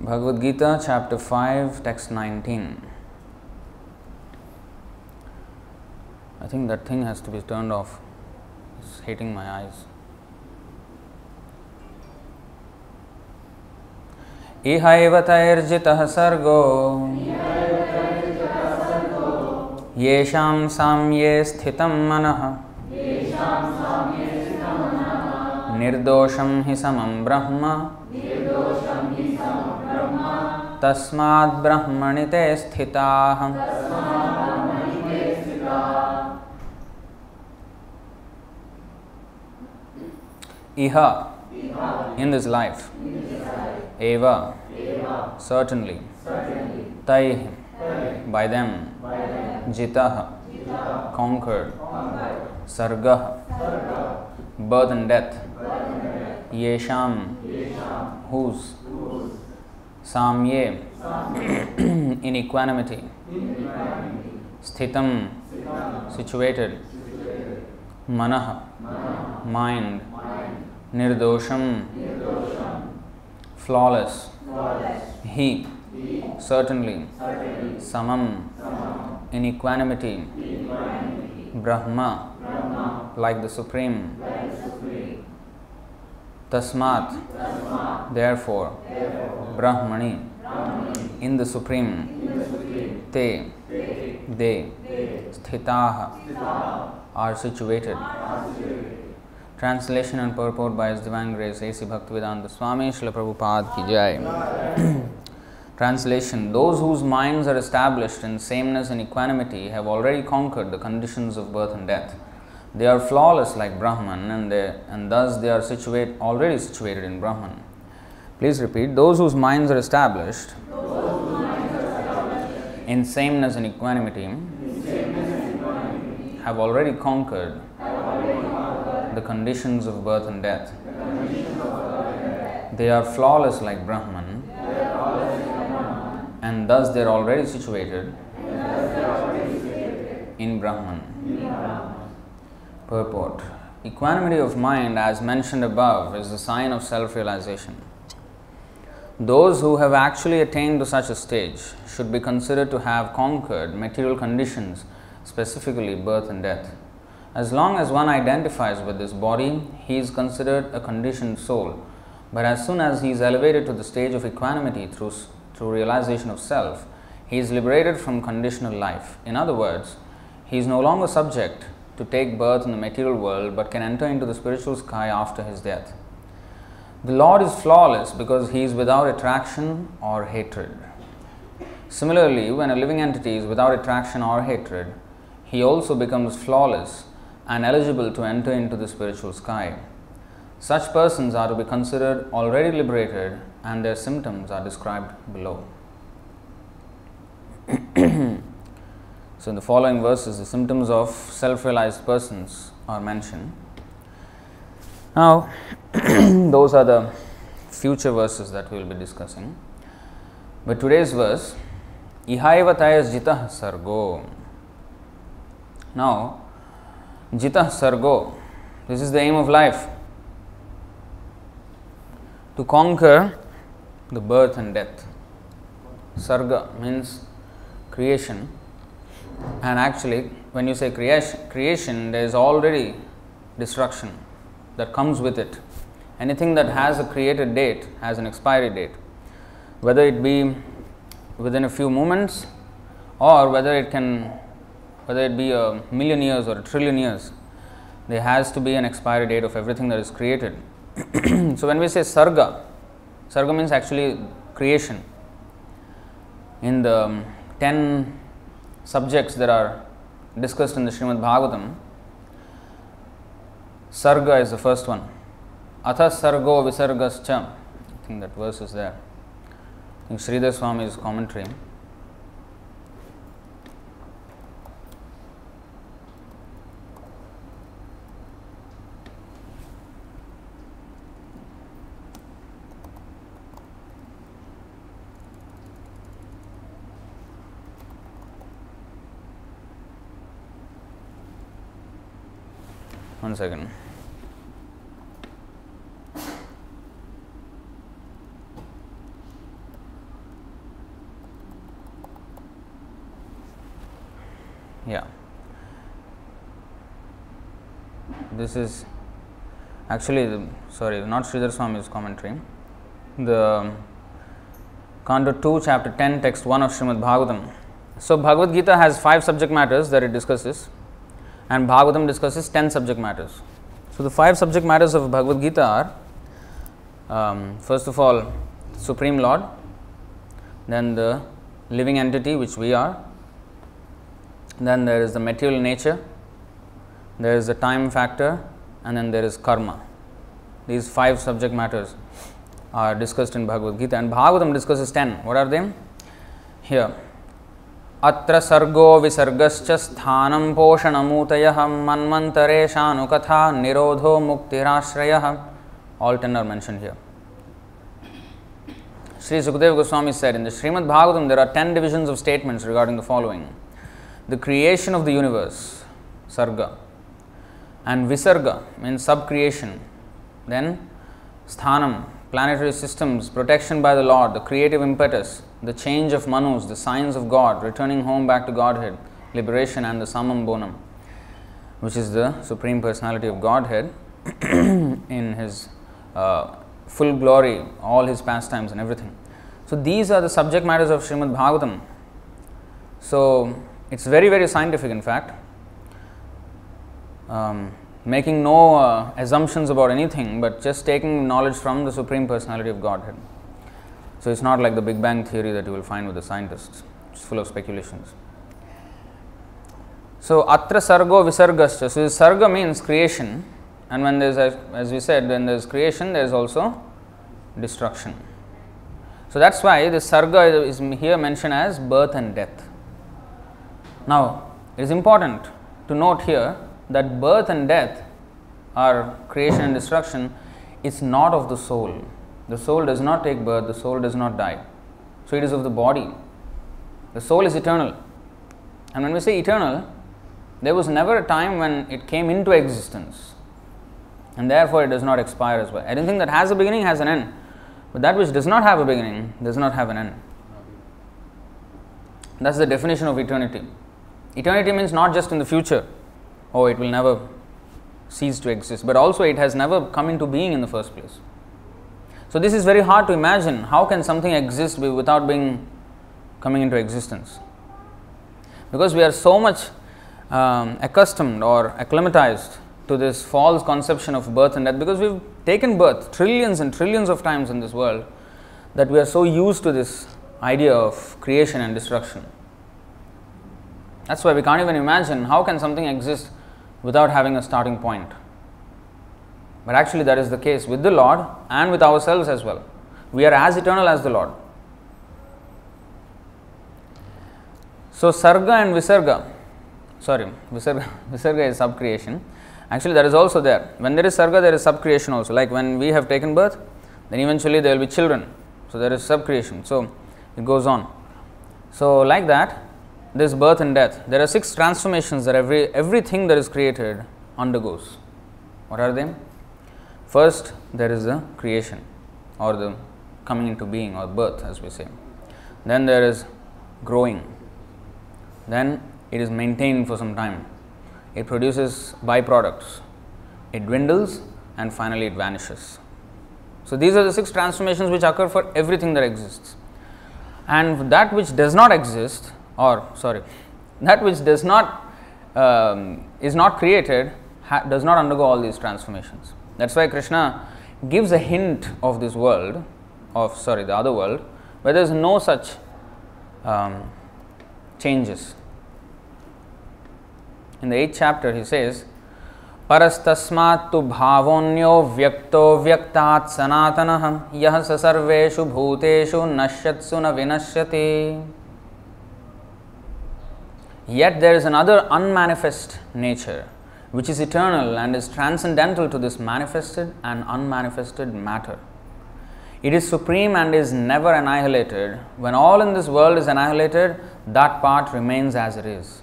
Bhagavad Gita, chapter 5, text 19. I think that thing has to be turned off. It's hitting my eyes. Ihaiva tairjitah sargo yesham samye sthitam manah nirdosham hi samam brahma tasmad brahmanite sthitah. Iha, in this life. Eva, certainly. Taih, by them. Jitah, conquered. Sargah, birth and death. Yesham, whose. Samye, in equanimity. Sthitam, situated. Manah, mind. Nirdosham, flawless. He, certainly. Samam, in equanimity. Brahma, like the Supreme. Tasmat, therefore. Brahmani, in the Supreme. Te, they. Sthitaha, are situated. Translation and purport by His Divine Grace A.C. Bhaktivedanta Swami Srila Prabhupada Ki Jai. Translation: those whose minds are established in sameness and equanimity have already conquered the conditions of birth and death. They are flawless like Brahman, and thus they are already situated in Brahman. Please repeat: those whose minds are established in sameness and equanimity have already conquered the conditions of birth and death. They are flawless like Brahman, and thus they are already situated in Brahman. Purport: equanimity of mind, as mentioned above, is the sign of self-realization. Those who have actually attained to such a stage should be considered to have conquered material conditions, specifically birth and death. As long as one identifies with this body, he is considered a conditioned soul. But as soon as he is elevated to the stage of equanimity through realization of self, he is liberated from conditional life. In other words, he is no longer subject to take birth in the material world, but can enter into the spiritual sky after his death. The Lord is flawless because he is without attraction or hatred. Similarly, when a living entity is without attraction or hatred, he also becomes flawless and eligible to enter into the spiritual sky. Such persons are to be considered already liberated, and their symptoms are described below. So in the following verses, the symptoms of self-realized persons are mentioned. Now, those are the future verses that we will be discussing. But today's verse, Ihaiva tayas jitah sargo. Now, Jitah Sargo, this is the aim of life, to conquer the birth and death. Sarga means creation, and actually when you say creation, there is already destruction that comes with it. Anything that has a created date has an expiry date, whether it be within a few moments or whether it be a million years or a trillion years, there has to be an expiry date of everything that is created. So when we say sarga means actually creation. In the 10 subjects that are discussed in the Srimad Bhagavatam, sarga is the first one. Atha sargo visargascha. I think that verse is there. I think Sridhar Swami's commentary. One second. Yeah. This is actually, not Sridhar Swami's commentary. The Canto 2, Chapter 10, Text 1 of Srimad Bhagavatam. So, Bhagavad Gita has 5 subject matters that it discusses, and Bhagavatam discusses 10 subject matters. So, the 5 subject matters of Bhagavad Gita are, first of all, Supreme Lord, then the living entity which we are, then there is the material nature, there is the time factor, and then there is karma. These 5 subject matters are discussed in Bhagavad Gita, and Bhagavatam discusses 10. What are they? Here. Atra sargo visargascha sthanam poshanamutayah manmantareshanukatha nirodho muktirashrayah. All 10 are mentioned here. Sri Sukadeva Goswami said, in the Srimad Bhagavatam there are 10 divisions of statements regarding the following: the creation of the universe, sarga, and visarga means sub-creation, then sthanam, planetary systems, protection by the Lord, the creative impetus, the change of manus, the signs of God, returning home back to Godhead, liberation, and the summum bonum, which is the Supreme Personality of Godhead in His full glory, all His pastimes and everything. So, these are the subject matters of Srimad Bhagavatam. So, it's very, very scientific in fact, making no assumptions about anything, but just taking knowledge from the Supreme Personality of Godhead. So, it's not like the Big Bang theory that you will find with the scientists. It's full of speculations. So, atra sargo visargascha. So, sarga means creation, and when there is, as we said, when there is creation, there is also destruction. So, that is why this sarga is here mentioned as birth and death. Now, it is important to note here that birth and death, or creation and destruction, is not of the soul. The soul does not take birth, the soul does not die. So, it is of the body. The soul is eternal. And when we say eternal, there was never a time when it came into existence, and therefore it does not expire as well. Anything that has a beginning has an end, but that which does not have a beginning does not have an end. That's the definition of eternity. Eternity means not just in the future, oh, it will never cease to exist, but also it has never come into being in the first place. So, this is very hard to imagine. How can something exist without coming into existence? Because we are so much accustomed or acclimatized to this false conception of birth and death, because we've taken birth trillions and trillions of times in this world, that we are so used to this idea of creation and destruction. That's why we can't even imagine how can something exist without having a starting point. But actually that is the case with the Lord and with ourselves as well. We are as eternal as the Lord. So, sarga and visarga, visarga is sub-creation. Actually that is also there. When there is sarga, there is sub-creation also. Like when we have taken birth, then eventually there will be children. So, there is sub-creation. So, it goes on. So, like that, this birth and death, there are 6 transformations that everything that is created undergoes. What are they? First, there is the creation, or the coming into being, or birth as we say. Then there is growing. Then it is maintained for some time. It produces byproducts. It dwindles, and finally it vanishes. So, these are the 6 transformations which occur for everything that exists. And that which does not exist, that which does not is not created, does not undergo all these transformations. That's why Krishna gives a hint of this world, the other world, where there is no such changes. In the 8th chapter, he says, Parastasmat tu bhavonyo vyakto vyaktat sanatanah yah sarveshu bhuteshu nashyatsu na vinashyati. Yet there is another unmanifest nature which is eternal and is transcendental to this manifested and unmanifested matter. It is supreme and is never annihilated. When all in this world is annihilated, that part remains as it is.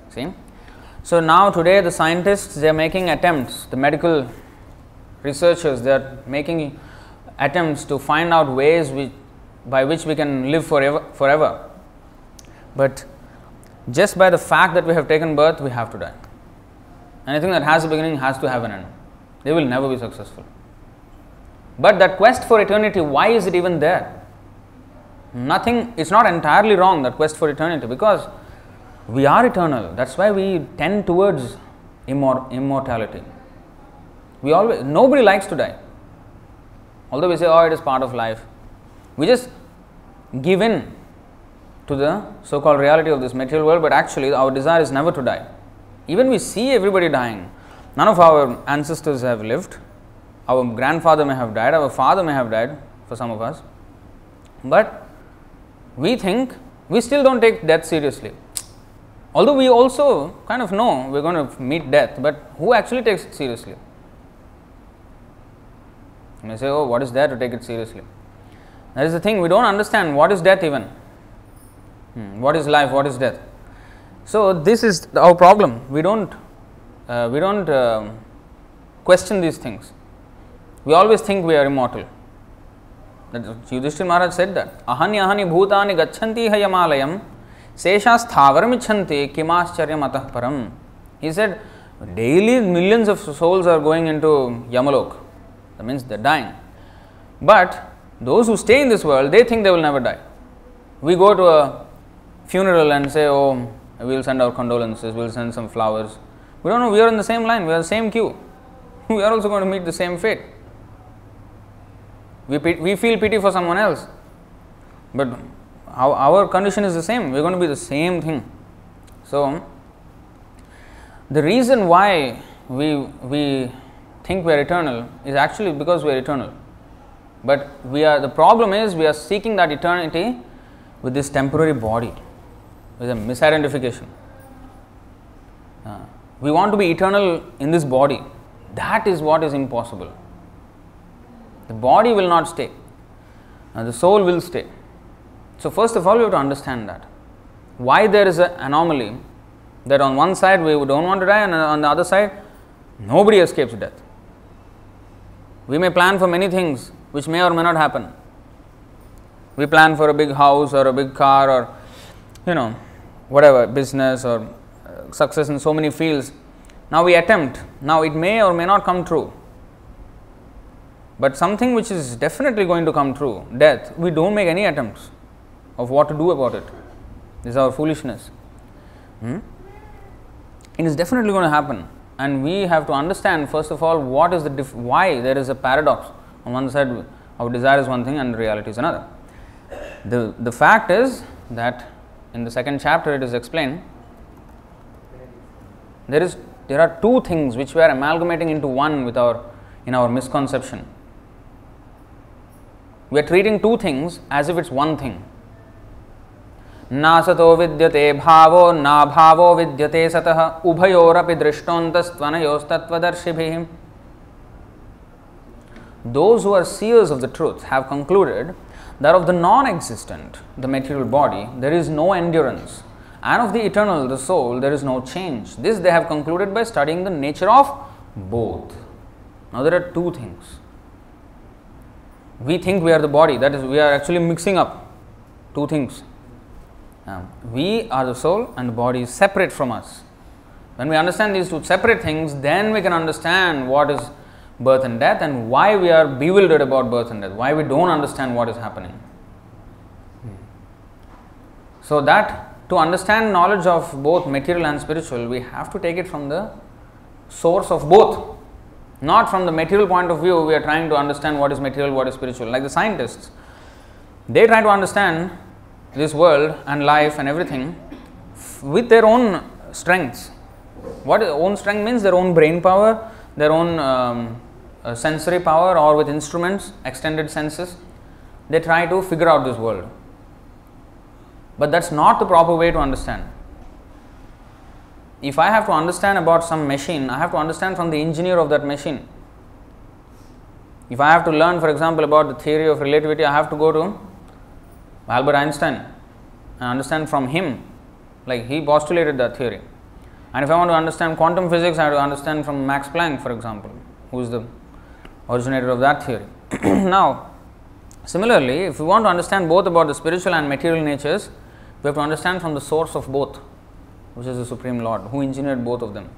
See? So now today the scientists, they are making attempts, the medical researchers, they are making attempts to find out ways by which we can live forever. But just by the fact that we have taken birth, we have to die. Anything that has a beginning has to have an end. They will never be successful. But that quest for eternity, why is it even there? Nothing, it's not entirely wrong, that quest for eternity, because we are eternal. That's why we tend towards immortality. Nobody likes to die. Although we say, oh, it is part of life. We just give in to the so-called reality of this material world, but actually our desire is never to die. Even we see everybody dying. None of our ancestors have lived. Our grandfather may have died, our father may have died for some of us. But we think, we still don't take death seriously. Although we also kind of know we're going to meet death, but who actually takes it seriously? You may say, oh, what is there to take it seriously? That is the thing, we don't understand what is death even. What is life, what is death? So this is our problem. We don't question these things. We always think we are immortal. Yudhishthira Maharaj said that. Ahani ahani bhutani gacchanti hayamalayam seshas thavaram icchanti kimascharya matah param. He said, daily millions of souls are going into Yamalok. That means they are dying. But those who stay in this world, they think they will never die. We go to a funeral and say, oh, we will send our condolences, we will send some flowers. We don't know, we are in the same line, we are in the same queue. We are also going to meet the same fate. We feel pity for someone else, but our condition is the same. We are going to be the same thing. So, the reason why we think we are eternal is actually because we are eternal. But the problem is we are seeking that eternity with this temporary body, with a misidentification. We want to be eternal in this body. That is what is impossible. The body will not stay. The soul will stay. So first of all, we have to understand that. Why there is an anomaly that on one side we don't want to die and on the other side nobody escapes death. We may plan for many things which may or may not happen. We plan for a big house or a big car or whatever, business or success in so many fields. Now we attempt. Now it may or may not come true. But something which is definitely going to come true, death, we don't make any attempts of what to do about it. This is our foolishness. It is definitely going to happen. And we have to understand, first of all, what is why there is a paradox. On one side, our desire is one thing and reality is another. The fact is that in the second chapter it is explained, there are two things which we are amalgamating into one in our misconception. We are treating two things as if it's one thing. Na sato vidyate bhavo, na bhavo vidyate satah, ubhayorapi drishtontas tvanayos tattvadarshibhim. Those who are seers of the truth have concluded that of the non-existent, the material body, there is no endurance, and of the eternal, the soul, there is no change. This they have concluded by studying the nature of both. Now there are two things. We think we are the body, that is, we are actually mixing up two things. We are the soul and the body is separate from us. When we understand these two separate things, then we can understand what is birth and death and why we are bewildered about birth and death, why we don't understand what is happening. So that to understand knowledge of both material and spiritual, we have to take it from the source of both. Not from the material point of view, we are trying to understand what is material, what is spiritual. Like the scientists, they try to understand this world and life and everything with their own strengths. What own strength means? Their own brain power, their own sensory power, or with instruments, extended senses. They try to figure out this world. But that's not the proper way to understand. If I have to understand about some machine, I have to understand from the engineer of that machine. If I have to learn, for example, about the theory of relativity, I have to go to Albert Einstein and understand from him, like he postulated that theory. And if I want to understand quantum physics, I have to understand from Max Planck, for example, who is the originator of that theory. Now, similarly, if we want to understand both about the spiritual and material natures, we have to understand from the source of both. which is the Supreme Lord, who engineered both of them.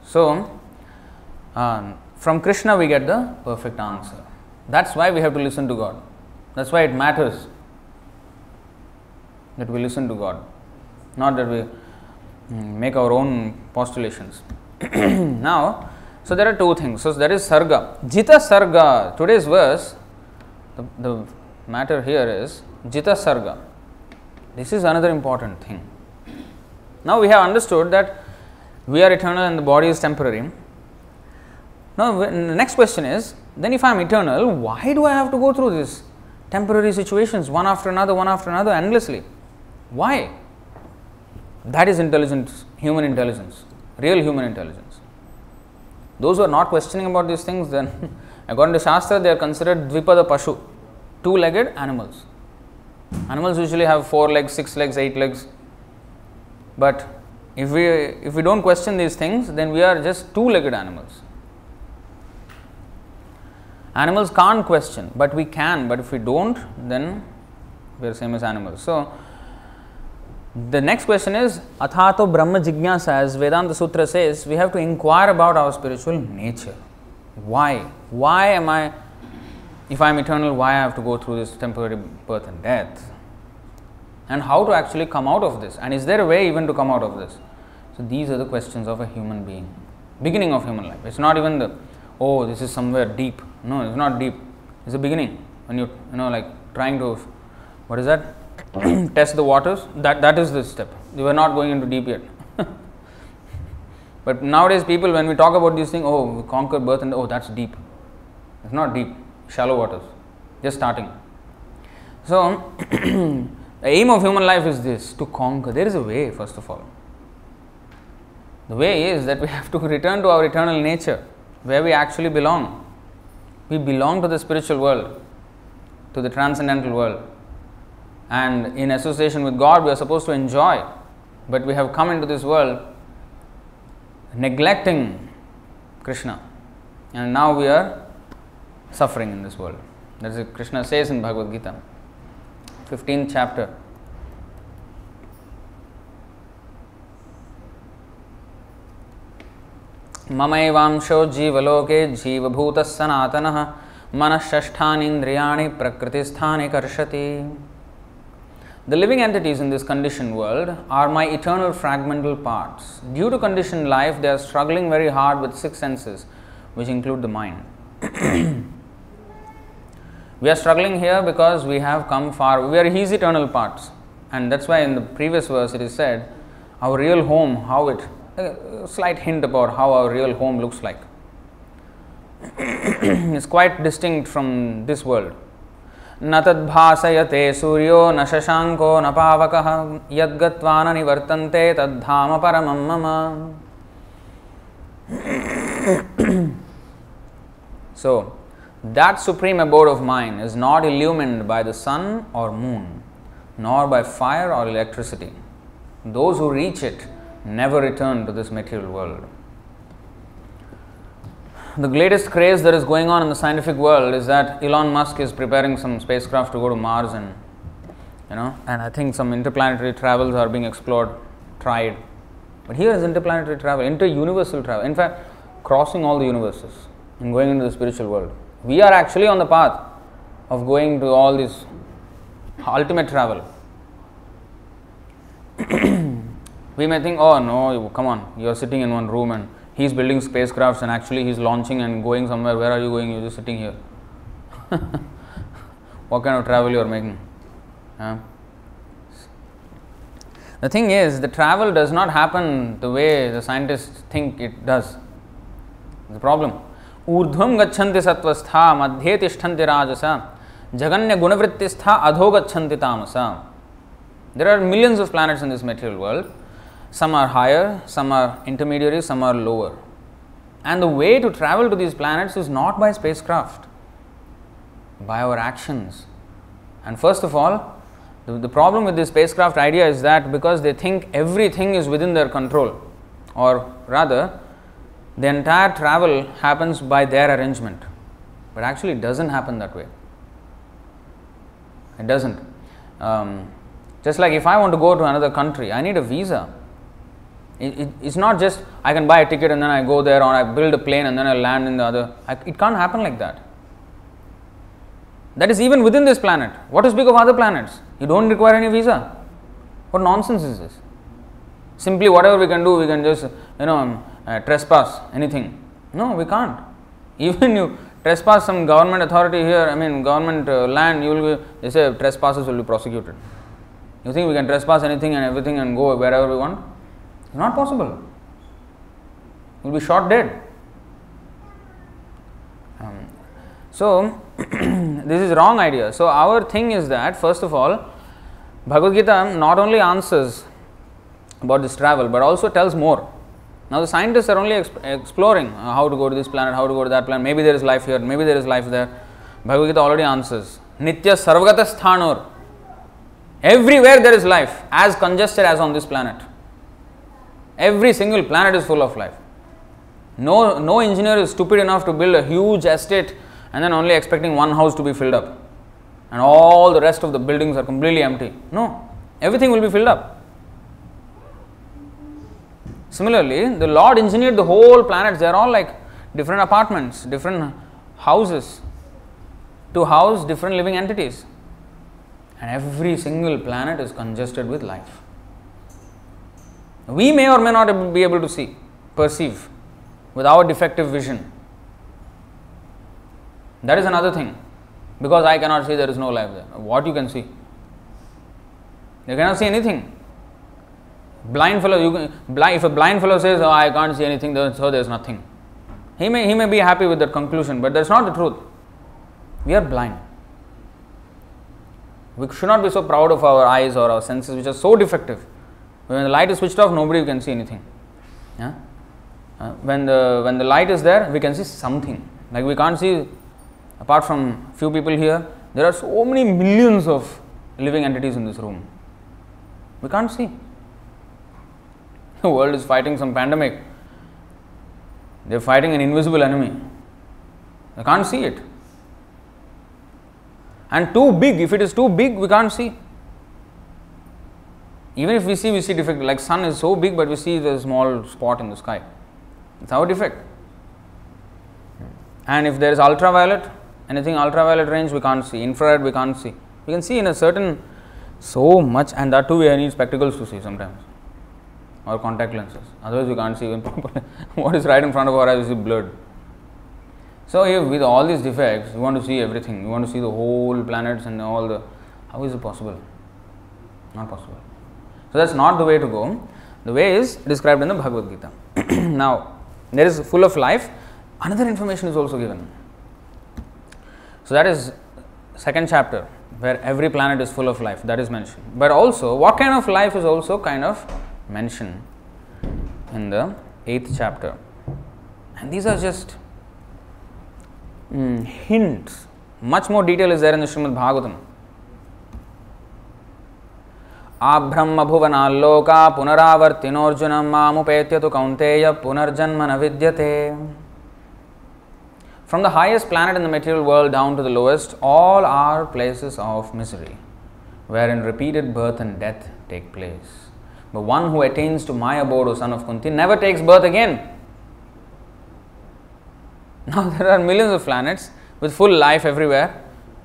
So, from Krishna we get the perfect answer. That's why we have to listen to God. That's why it matters that we listen to God, not that we make our own postulations. Now, so there are two things. So there is Sarga. Jita Sarga. Today's verse, the matter here is Jita Sarga. This is another important thing. Now we have understood that we are eternal and the body is temporary. Now the next question is, then if I am eternal, why do I have to go through these temporary situations one after another endlessly? Why? That is intelligence, human intelligence, real human intelligence. Those who are not questioning about these things, then according to Shastra, they are considered Dvipada Pashu, two-legged animals. Animals usually have 4 legs, 6 legs, 8 legs. But if we don't question these things, then we are just two-legged animals. Animals can't question, but we can. But if we don't, then we are same as animals. So, the next question is, Athato Brahma Jignasa, as Vedanta Sutra says, we have to inquire about our spiritual nature. Why? Why am I, if I am eternal, why I have to go through this temporary birth and death? And how to actually come out of this? And is there a way even to come out of this? So these are the questions of a human being. Beginning of human life. It's not even the, oh, this is somewhere deep. No, it's not deep. It's the beginning. When you like trying to, what is that? Test the waters. That is the step. You are not going into deep yet. But nowadays people, when we talk about these things, oh, we conquer birth and oh, that's deep. It's not deep. Shallow waters. Just starting. So, the aim of human life is this, to conquer. There is a way, first of all. The way is that we have to return to our eternal nature, where we actually belong. We belong to the spiritual world, to the transcendental world. And in association with God, we are supposed to enjoy. But we have come into this world neglecting Krishna. And now we are suffering in this world. That's what Krishna says in Bhagavad Gita, 15th chapter. Mamaivamsho jivaloke jivabhutas sanatanaha manashashthani indriyani prakritisthani karshati. The living entities in this conditioned world are my eternal fragmental parts. Due to conditioned life, they are struggling very hard with 6 senses, which include the mind. We are struggling here because we have come far. We are His eternal parts. And that's why in the previous verse it is said, our real home, a slight hint about how our real home looks like. It's quite distinct from this world. न तद्भासयते सूर्यो न शशांको न पावकः यद्गत्वा न निवर्तन्ते तद्धाम परमं मम. So, that supreme abode of mine is not illumined by the sun or moon, nor by fire or electricity. Those who reach it never return to this material world. The latest craze that is going on in the scientific world is that Elon Musk is preparing some spacecraft to go to Mars, and and I think some interplanetary travels are being explored, tried. But here is interplanetary travel, inter-universal travel. In fact, crossing all the universes and going into the spiritual world. We are actually on the path of going to all this ultimate travel. We may think, oh no, come on, you are sitting in one room and he is building spacecrafts and actually he is launching and going somewhere. Where are you going? You are just sitting here. What kind of travel you are making? The thing is, the travel does not happen the way the scientists think it does. The problem. Urdhvam gachanti sattvastha madhye tishtanti rajasa jaganya gunavrittistha adho gachanti tamasa. There are millions of planets in this material world. Some are higher, some are intermediary, some are lower. And the way to travel to these planets is not by spacecraft, by our actions. And first of all, the problem with this spacecraft idea is that because they think everything is within their control, or rather, the entire travel happens by their arrangement. But actually it doesn't happen that way. It doesn't. Just like if I want to go to another country, I need a visa. It's not just I can buy a ticket and then I go there, or I build a plane and then I land in the other. It can't happen like that. That is even within this planet. What to speak of other planets? You don't require any visa. What nonsense is this? Simply whatever we can do, we can just trespass anything. No, we can't. Even you trespass some government authority here, government land, they say trespassers will be prosecuted. You think we can trespass anything and everything and go wherever we want? It's not possible. We'll be shot dead. So, this is wrong idea. So, our thing is that, first of all, Bhagavad Gita not only answers about this travel, but also tells more. Now, the scientists are only exploring how to go to this planet, how to go to that planet. Maybe there is life here, maybe there is life there. Bhagavad Gita already answers. Nitya sarvagata sthanur. Everywhere there is life, as congested as on this planet. Every single planet is full of life. No engineer is stupid enough to build a huge estate and then only expecting one house to be filled up. And all the rest of the buildings are completely empty. No, everything will be filled up. Similarly, the Lord engineered the whole planet. They are all like different apartments, different houses to house different living entities. And every single planet is congested with life. We may or may not be able to perceive with our defective vision. That is another thing. Because I cannot see, there is no life there. What you can see? You cannot see anything. Blind fellow, if a blind fellow says, "Oh, I can't see anything," so there is nothing. He may be happy with that conclusion, but that's not the truth. We are blind. We should not be so proud of our eyes or our senses, which are so defective. When the light is switched off, nobody can see anything. Yeah? When the light is there, we can see something. Like we can't see, apart from few people here, there are so many millions of living entities in this room. We can't see. The world is fighting some pandemic. They are fighting an invisible enemy. They can't see it. And too big, if it is too big, we can't see. Even if we see defect. Like sun is so big, but we see the small spot in the sky. It's our defect. And if there is ultraviolet, anything ultraviolet range, we can't see. Infrared, we can't see. We can see in a certain, so much, and that too we need spectacles to see sometimes. Or contact lenses. Otherwise we can't see even properly. What is right in front of our eyes is blurred. So if with all these defects, you want to see everything. You want to see the whole planets and all the... How is it possible? Not possible. So that's not the way to go. The way is described in the Bhagavad Gita. Now, there is full of life. Another information is also given. So that is second chapter, where every planet is full of life. That is mentioned. But also, what kind of life is also kind of mentioned in the 8th chapter. And these are just hints. Much more detail is there in the Srimad Bhagavatam. Abrahma bhuvanaloka punaravartinorjunam mamupetyatu kaunteya punarjanma navidyate. From the highest planet in the material world down to the lowest, all are places of misery, wherein repeated birth and death take place. But one who attains to my abode, O son of Kunti, never takes birth again. Now there are millions of planets with full life everywhere.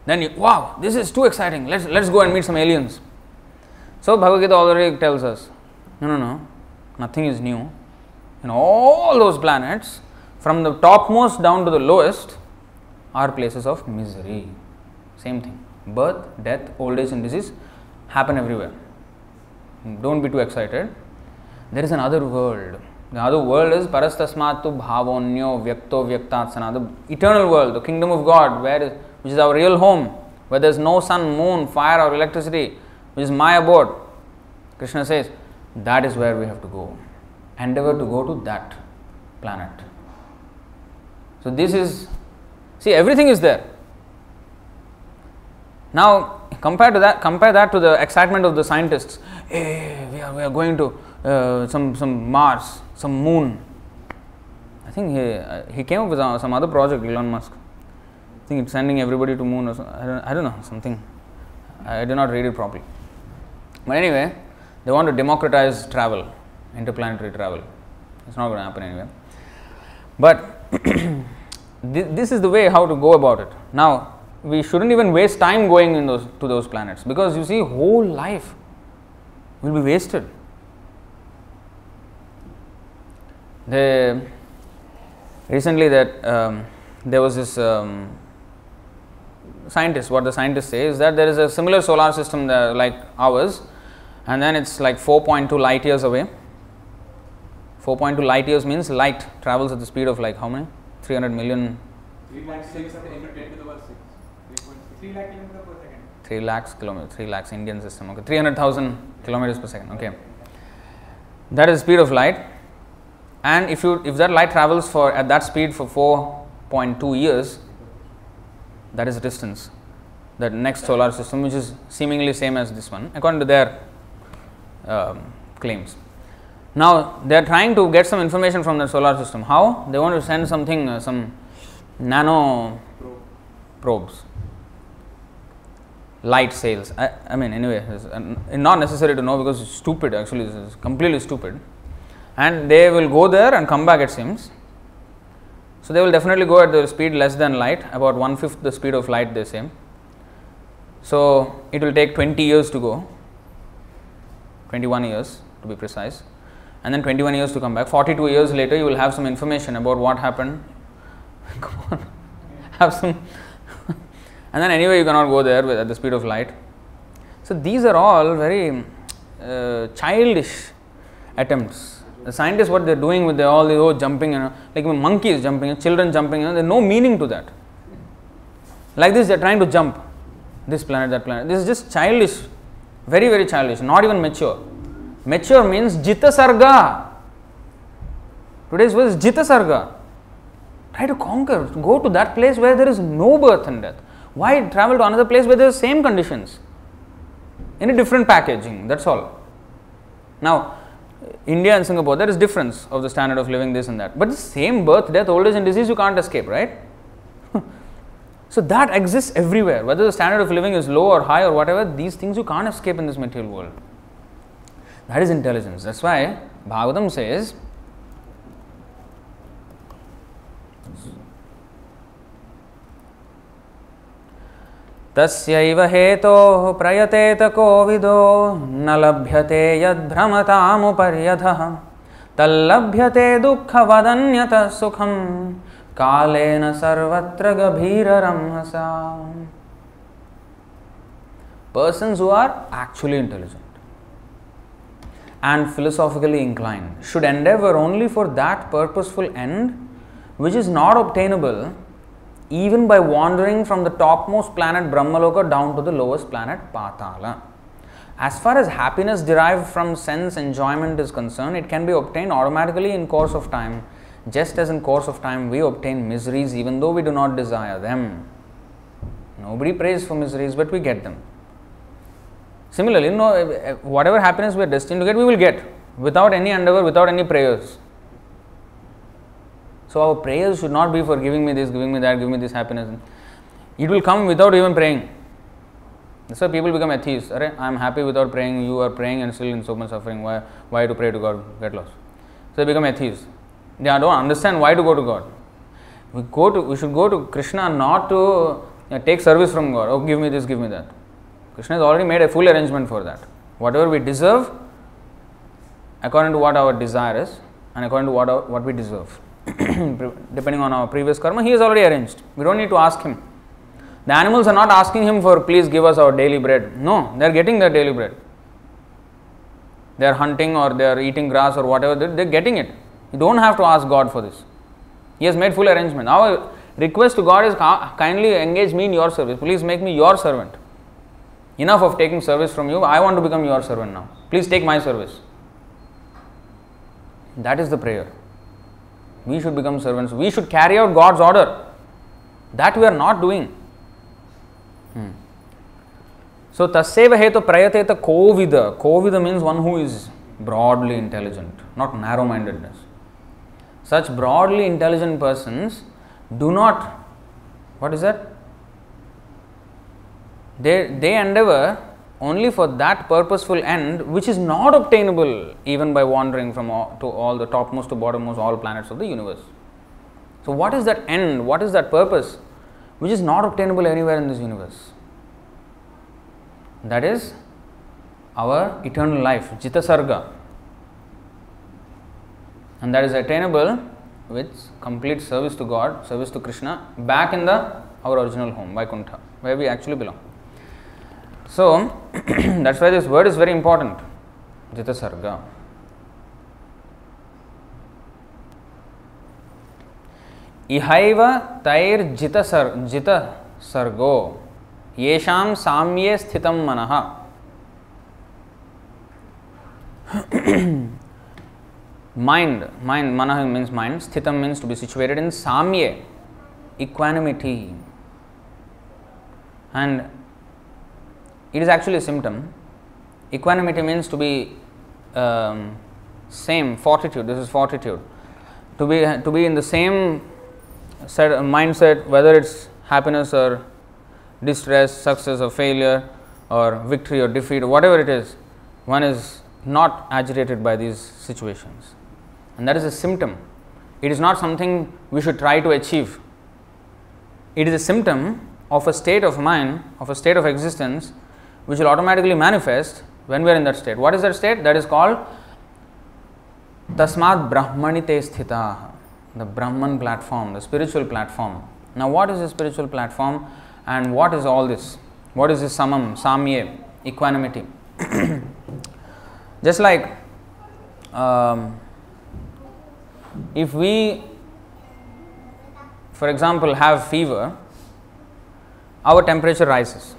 Then wow, this is too exciting. Let's go and meet some aliens. So Bhagavad Gita already tells us, no, nothing is new. In all those planets, from the topmost down to the lowest, are places of misery. Same thing. Birth, death, old age and disease happen everywhere. Don't be too excited. There is another world. The other world is Parastasmatu Bhavonyo Vyakto Vyaktatsana, the eternal world, the kingdom of God, which is our real home, where there is no sun, moon, fire or electricity, which is my abode. Krishna says, that is where we have to go. Endeavor to go to that planet. So this is, see, everything is there. Now compare that to the excitement of the scientists. Hey, we are going to some Mars, some moon. I think he came up with some other project, Elon Musk. I think it's sending everybody to moon or something. I don't know, something. I did not read it properly. But anyway, they want to democratize travel, interplanetary travel. It's not going to happen anyway. But this is the way how to go about it. Now, we shouldn't even waste time going in to those planets, because you see, whole life will be wasted. Recently that there was this scientist, what the scientists say is that there is a similar solar system there, like ours, and then it's like 4.2 light years away. 4.2 light years means light travels at the speed of like how many? 300 million. 3 lakhs 6 into 10 to the power 6. 3 lakh kilometers per second. 3 lakhs kilometers, 3 lakhs Indian system. Okay, 300,000 kilometers per second. Okay, that is the speed of light. And if that light travels at that speed for 4.2 years, that is the distance. That next solar system, which is seemingly same as this one, according to their claims. Now they are trying to get some information from the solar system. How? They want to send something, some nano probes, light sails. I mean, anyway, it's not necessary to know because it's stupid. Actually, it's completely stupid. And they will go there and come back, it seems. So they will definitely go at the speed less than light, about 1/5 the speed of light, they say. So it will take 20 years to go, 21 years to be precise, and then 21 years to come back. 42 years later, you will have some information about what happened. Come on, have some. And then anyway, you cannot go there at the speed of light. So these are all very childish attempts. The scientists, what they are doing with all the jumping, like monkeys jumping, children jumping, there is no meaning to that. Like this, they are trying to jump this planet, that planet. This is just childish, very, very childish, not even mature. Mature means Jita Sarga. Today's word is Jita Sarga. Try to conquer, go to that place where there is no birth and death. Why travel to another place where there are same conditions? In a different packaging, that's all. Now, India and Singapore, there is difference of the standard of living, this and that. But the same birth, death, old age and disease, you can't escape, right? So that exists everywhere. Whether the standard of living is low or high or whatever, these things you can't escape in this material world. That is intelligence. That's why Bhagavatam says, तस्यैव हेतोः प्रयतेत कोविदो न लभ्यते यद्भ्रमतामुपर्यधः तल्लभ्यते दुःखवदन्यतः सुखं कालेन सर्वत्र गभीररंहसा. Persons who are actually intelligent and philosophically inclined should endeavor only for that purposeful end which is not obtainable even by wandering from the topmost planet Brahmaloka down to the lowest planet Patala. As far as happiness derived from sense enjoyment is concerned, it can be obtained automatically in course of time, just as in course of time we obtain miseries even though we do not desire them. Nobody prays for miseries, but we get them. Similarly, whatever happiness we are destined to get, we will get without any endeavor, without any prayers. So our prayers should not be for giving me this, giving me that, giving me this happiness. It will come without even praying. That's why people become atheists. I am happy without praying, you are praying and still in so much suffering. Why to pray to God? Get lost. So they become atheists. They don't understand why to go to God. We should go to Krishna not to take service from God. Oh, give me this, give me that. Krishna has already made a full arrangement for that. Whatever we deserve, according to what our desire is, and according to what we deserve. Depending on our previous karma, he has already arranged. We don't need to ask him. The animals are not asking him for, please give us our daily bread. No, they are getting their daily bread. They are hunting or they are eating grass or whatever, they are getting it. You don't have to ask God for this. He has made full arrangement. Our request to God is, kindly engage me in your service. Please make me your servant. Enough of taking service from you. I want to become your servant now. Please take my service. That is the prayer. We should become servants. We should carry out God's order. That we are not doing. So, tasyeva hetu prayateta kovida. Kovida means one who is broadly intelligent, not narrow-mindedness. Such broadly intelligent persons do not, what is that? They endeavor only for that purposeful end which is not obtainable even by wandering from to all the topmost to bottommost all planets of the universe. So what is that end? What is that purpose which is not obtainable anywhere in this universe? That is our eternal life, Jita Sarga. And that is attainable with complete service to God, service to Krishna, back in our original home, Vaikuntha, where we actually belong. So, that's why this word is very important, Jita Sarga. Ihaiva tair jita sargo yesham samye sthitam manaha. Mind, manaha means mind, sthitam means to be situated in samye, equanimity. And it is actually a symptom. Equanimity means to be same, fortitude. This is fortitude. To be in the same mindset, whether it's happiness or distress, success or failure, or victory or defeat, or whatever it is, one is not agitated by these situations. And that is a symptom. It is not something we should try to achieve. It is a symptom of a state of mind, of a state of existence, which will automatically manifest when we are in that state. What is that state? That is called Tasmat Brahmanite Sthita, the Brahman platform, the spiritual platform. Now, what is the spiritual platform and what is all this? What is this samam, samye, equanimity? Just like if we, for example, have fever, our temperature rises.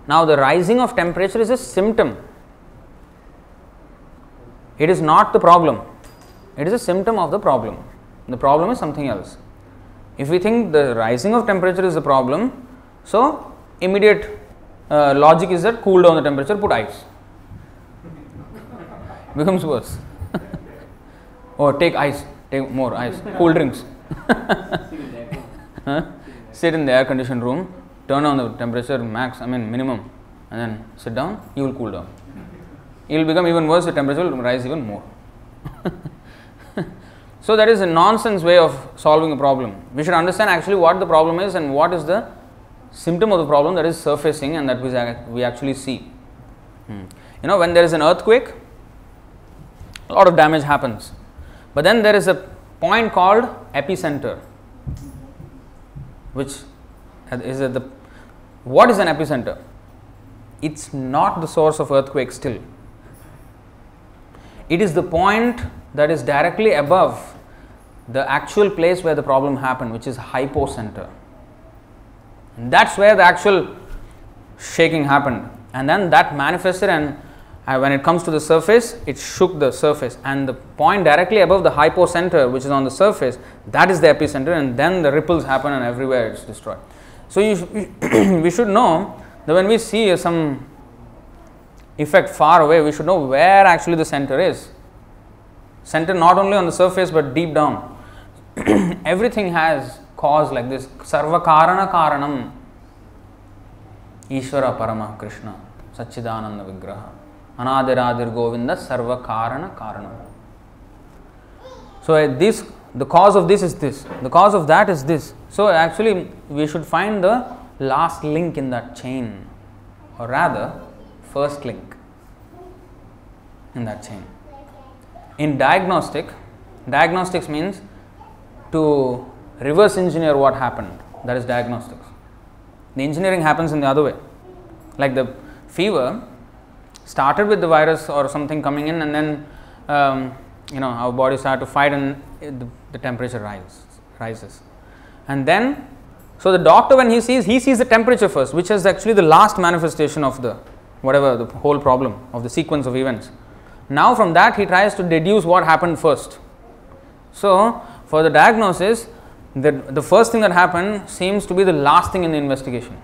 Now, the rising of temperature is a symptom. It is not the problem. It is a symptom of the problem. The problem is something else. If we think the rising of temperature is the problem, so immediate logic is that cool down the temperature, put ice. Becomes worse. Or take ice, take more ice, cool drinks. Sit in the air conditioned room, turn on the temperature minimum, and then sit down, you will cool down. It will become even worse, the temperature will rise even more. So that is a nonsense way of solving a problem. We should understand actually what the problem is and what is the symptom of the problem that is surfacing and that we actually see. You know, when there is an earthquake, a lot of damage happens. But then there is a point called epicenter, which is at the... What is an epicenter? It's not the source of earthquake still. It is the point that is directly above the actual place where the problem happened, which is hypocenter. And that's where the actual shaking happened. And then that manifested, and when it comes to the surface, it shook the surface. And the point directly above the hypocenter, which is on the surface, that is the epicenter, and then the ripples happen and everywhere it's destroyed. So we should know that when we see some effect far away, we should know where actually the center is. Center not only on the surface but deep down. Everything has cause like this. Sarva karana karanam. Ishvara Parama Krishna. Satchidananda Vigraha. Anadiradir Govinda Sarva Karana Karanam. So the cause of this is this. The cause of that is this. So actually we should find the last link in that chain, or rather first link in that chain. In diagnostics means to reverse engineer what happened. That is diagnostics. The engineering happens in the other way. Like the fever started with the virus or something coming in, and then our body started to fight, and the temperature rises. And then, so the doctor, when he sees the temperature first, which is actually the last manifestation of the whole problem of the sequence of events. Now from that he tries to deduce what happened first. So for the diagnosis, the first thing that happened seems to be the last thing in the investigation.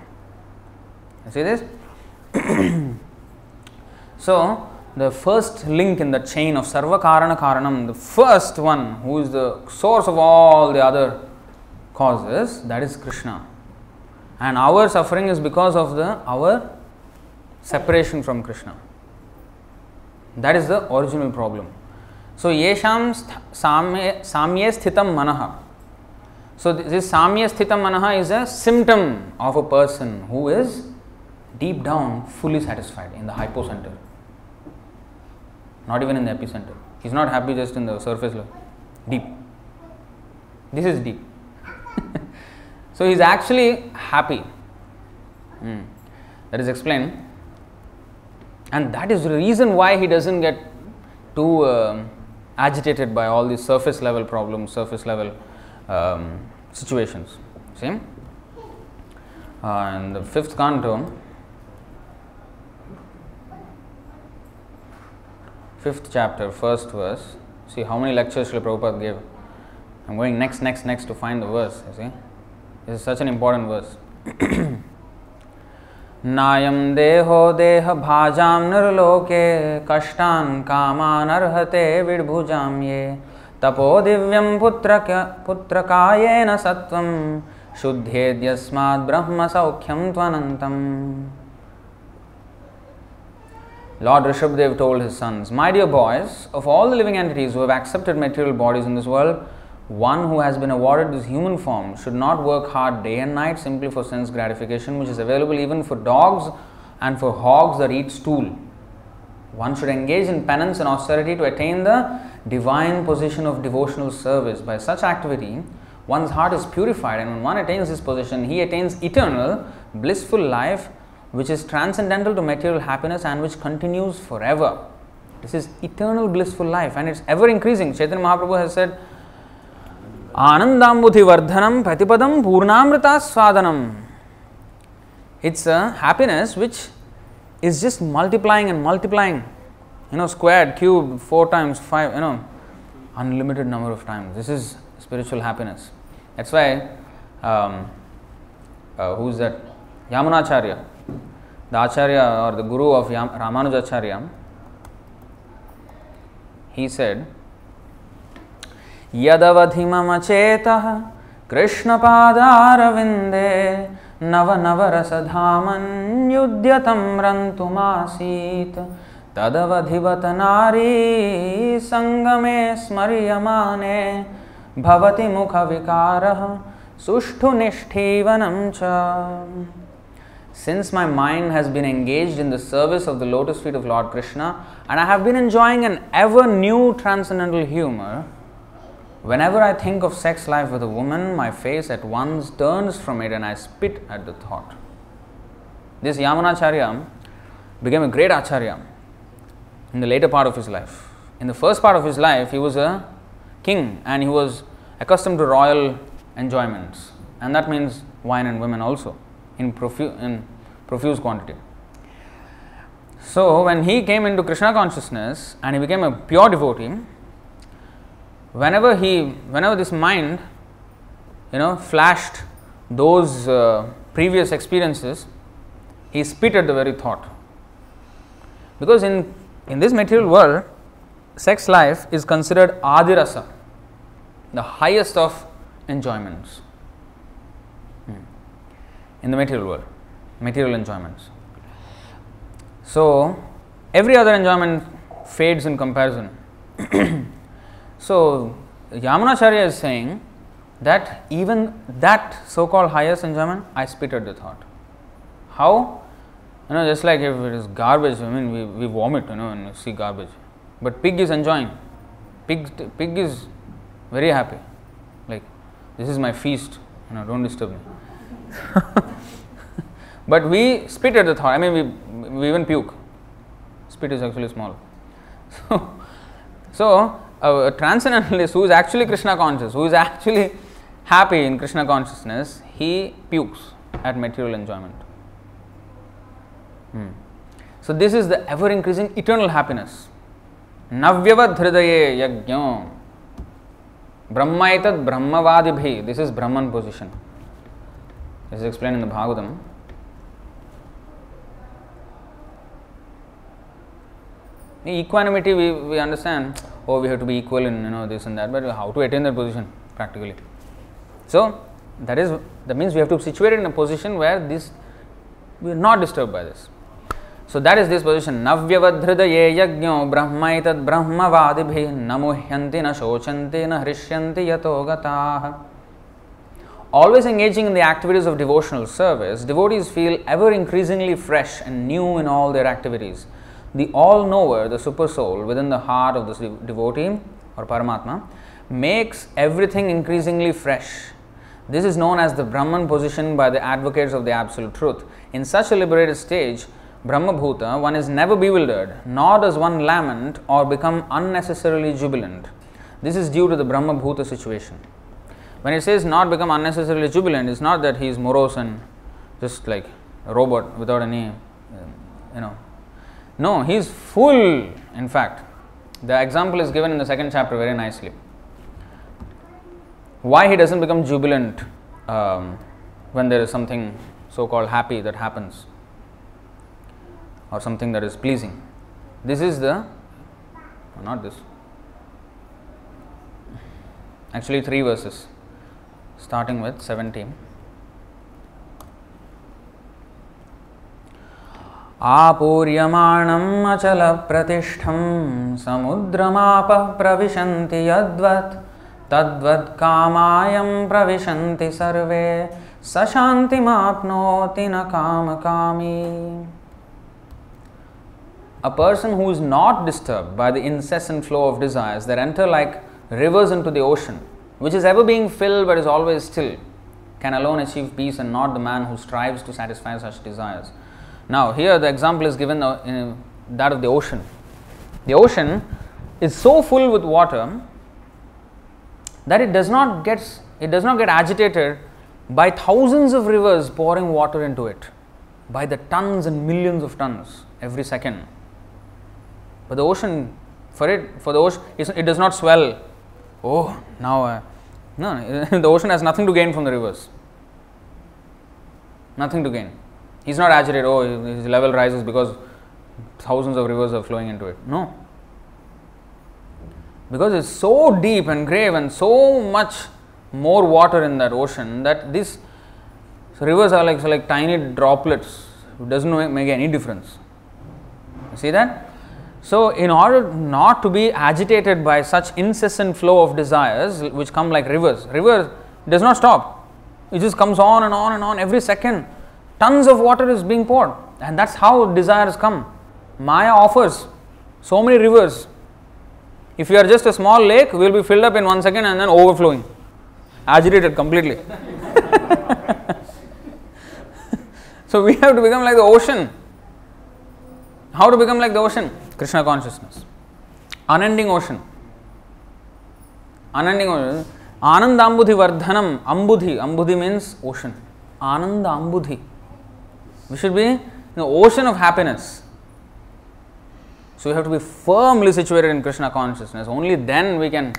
You see this? So the first link in the chain of Sarva Karana Karanam, the first one who is the source of all the other causes, that is Krishna. And our suffering is because of our separation from Krishna. That is the original problem. So, yesham samye sthitam manaha. So, this samye sthitam manaha is a symptom of a person who is deep down fully satisfied in the hypocenter, not even in the epicenter. He is not happy just in the surface level, deep. This is deep. So, he is actually happy. That is explained. And that is the reason why he doesn't get too agitated by all these surface level problems, surface level situations. See? In the 5th canto, 5th chapter, 1st verse. See how many lectures Srila Prabhupada gave. I am going next to find the verse. You see? This is such an important verse. नायम देहो देह भाजाम नरलोके कष्टान कामान अर्हते विडभुजाम ये तपो दिव्यम पुत्रकायेन सत्वम शुद्धेद्यस्माद् ब्रह्म सौख्यम त्वनंतम. Lord Rishabhdev told his sons, my dear boys, of all the living entities who have accepted material bodies in this world, one who has been awarded this human form should not work hard day and night simply for sense gratification, which is available even for dogs and for hogs that eat stool. One should engage in penance and austerity to attain the divine position of devotional service. By such activity, one's heart is purified, and when one attains this position, he attains eternal, blissful life, which is transcendental to material happiness and which continues forever. This is eternal blissful life, and it's ever increasing. Chaitanya Mahaprabhu has said, Anandambudhi vardhanam pratipadam purnamrita swadanam. It's a happiness which is just multiplying and multiplying, squared, cubed, 4 times 5, unlimited number of times. This is spiritual happiness. That's why, who's that? Yamunacharya, the Acharya or the Guru of Ramanujacharya, he said, Yadavadhimam achetah Krishna padarvinde Nava navarasadhaman yudhyatam rantumasit Tadavadhivatanari sangame smaryamane Bhavati mukha vikarah sushtu nishthevanam cha. Since my mind has been engaged in the service of the lotus feet of Lord Krishna, and I have been enjoying an ever new transcendental humor, whenever I think of sex life with a woman, my face at once turns from it and I spit at the thought. This Yamunacharya became a great Acharya in the later part of his life. In the first part of his life, he was a king and he was accustomed to royal enjoyments, and that means wine and women also in profuse quantity. So when he came into Krishna consciousness and he became a pure devotee, whenever this mind flashed those previous experiences, he spit at the very thought. Because in this material world, sex life is considered adirasa, the highest of enjoyments in the material world, material enjoyments. So every other enjoyment fades in comparison. So Yamunacharya is saying that even that so-called highest enjoyment, I spit at the thought. How? Just like if it is garbage, we vomit, when we see garbage. But pig is enjoying. Pig is very happy. Like, this is my feast, don't disturb me. But we spit at the thought. We even puke. Spit is actually small. So a transcendentalist who is actually Krishna conscious, who is actually happy in Krishna consciousness, he pukes at material enjoyment. So this is the ever increasing eternal happiness. Navyavad hridaye yajño brahmaitad brahmavadibhi. This is Brahman position. This is explained in the Bhagavatam. Equanimity, we understand, we have to be equal in this and that, but how to attain that position practically? So that means we have to situate it in a position where we are not disturbed by this. So that is this position. Navyavadhridaye yajño brahmaitad brahmavadibhi namuhyanti na shochanti na hrishyanti yato gataha. Always engaging in the activities of devotional service, devotees feel ever increasingly fresh and new in all their activities. The all-knower, the super soul within the heart of the devotee or Paramatma, makes everything increasingly fresh. This is known as the Brahman position by the advocates of the Absolute Truth. In such a liberated stage, Brahmabhuta, one is never bewildered, nor does one lament or become unnecessarily jubilant. This is due to the Brahmabhuta situation. When it says not become unnecessarily jubilant, it's not that he is morose and just like a robot without any, No, he is full, in fact. The example is given in the second chapter very nicely. Why he doesn't become jubilant when there is something so-called happy that happens or something that is pleasing. This is not this. Actually 3 verses. Starting with 17. Apuryamaणं achala pratishtham samudramapah pravishanti yadvat tadvat kamayam pravishanti sarve sashantimapnoti na kamakami. A person who is not disturbed by the incessant flow of desires that enter like rivers into the ocean, which is ever being filled but is always still, can alone achieve peace, and not the man who strives to satisfy such desires. Now here the example is given in that of the ocean. The ocean is so full with water that it does not get agitated by thousands of rivers pouring water into it, by the tons and millions of tons every second. But the ocean, it does not swell. Oh, now, no, the ocean has nothing to gain from the rivers. Nothing to gain. He's not agitated, oh, his level rises because thousands of rivers are flowing into it. No. Because it's so deep and grave and so much more water in that ocean that these rivers are like tiny droplets. It doesn't make any difference. You see that? So, in order not to be agitated by such incessant flow of desires which come like rivers, river does not stop. It just comes on and on and on every second. Tons of water is being poured, and that's how desires come. Maya offers so many rivers. If you are just a small lake, we will be filled up in 1 second and then overflowing, agitated completely. So we have to become like the ocean. How to become like the ocean? Krishna consciousness. Unending ocean. Unending ocean. Ananda Ambudhi Vardhanam. Ambudhi means ocean. Ananda Ambudhi. We should be in the ocean of happiness. So we have to be firmly situated in Krishna consciousness. Only then we can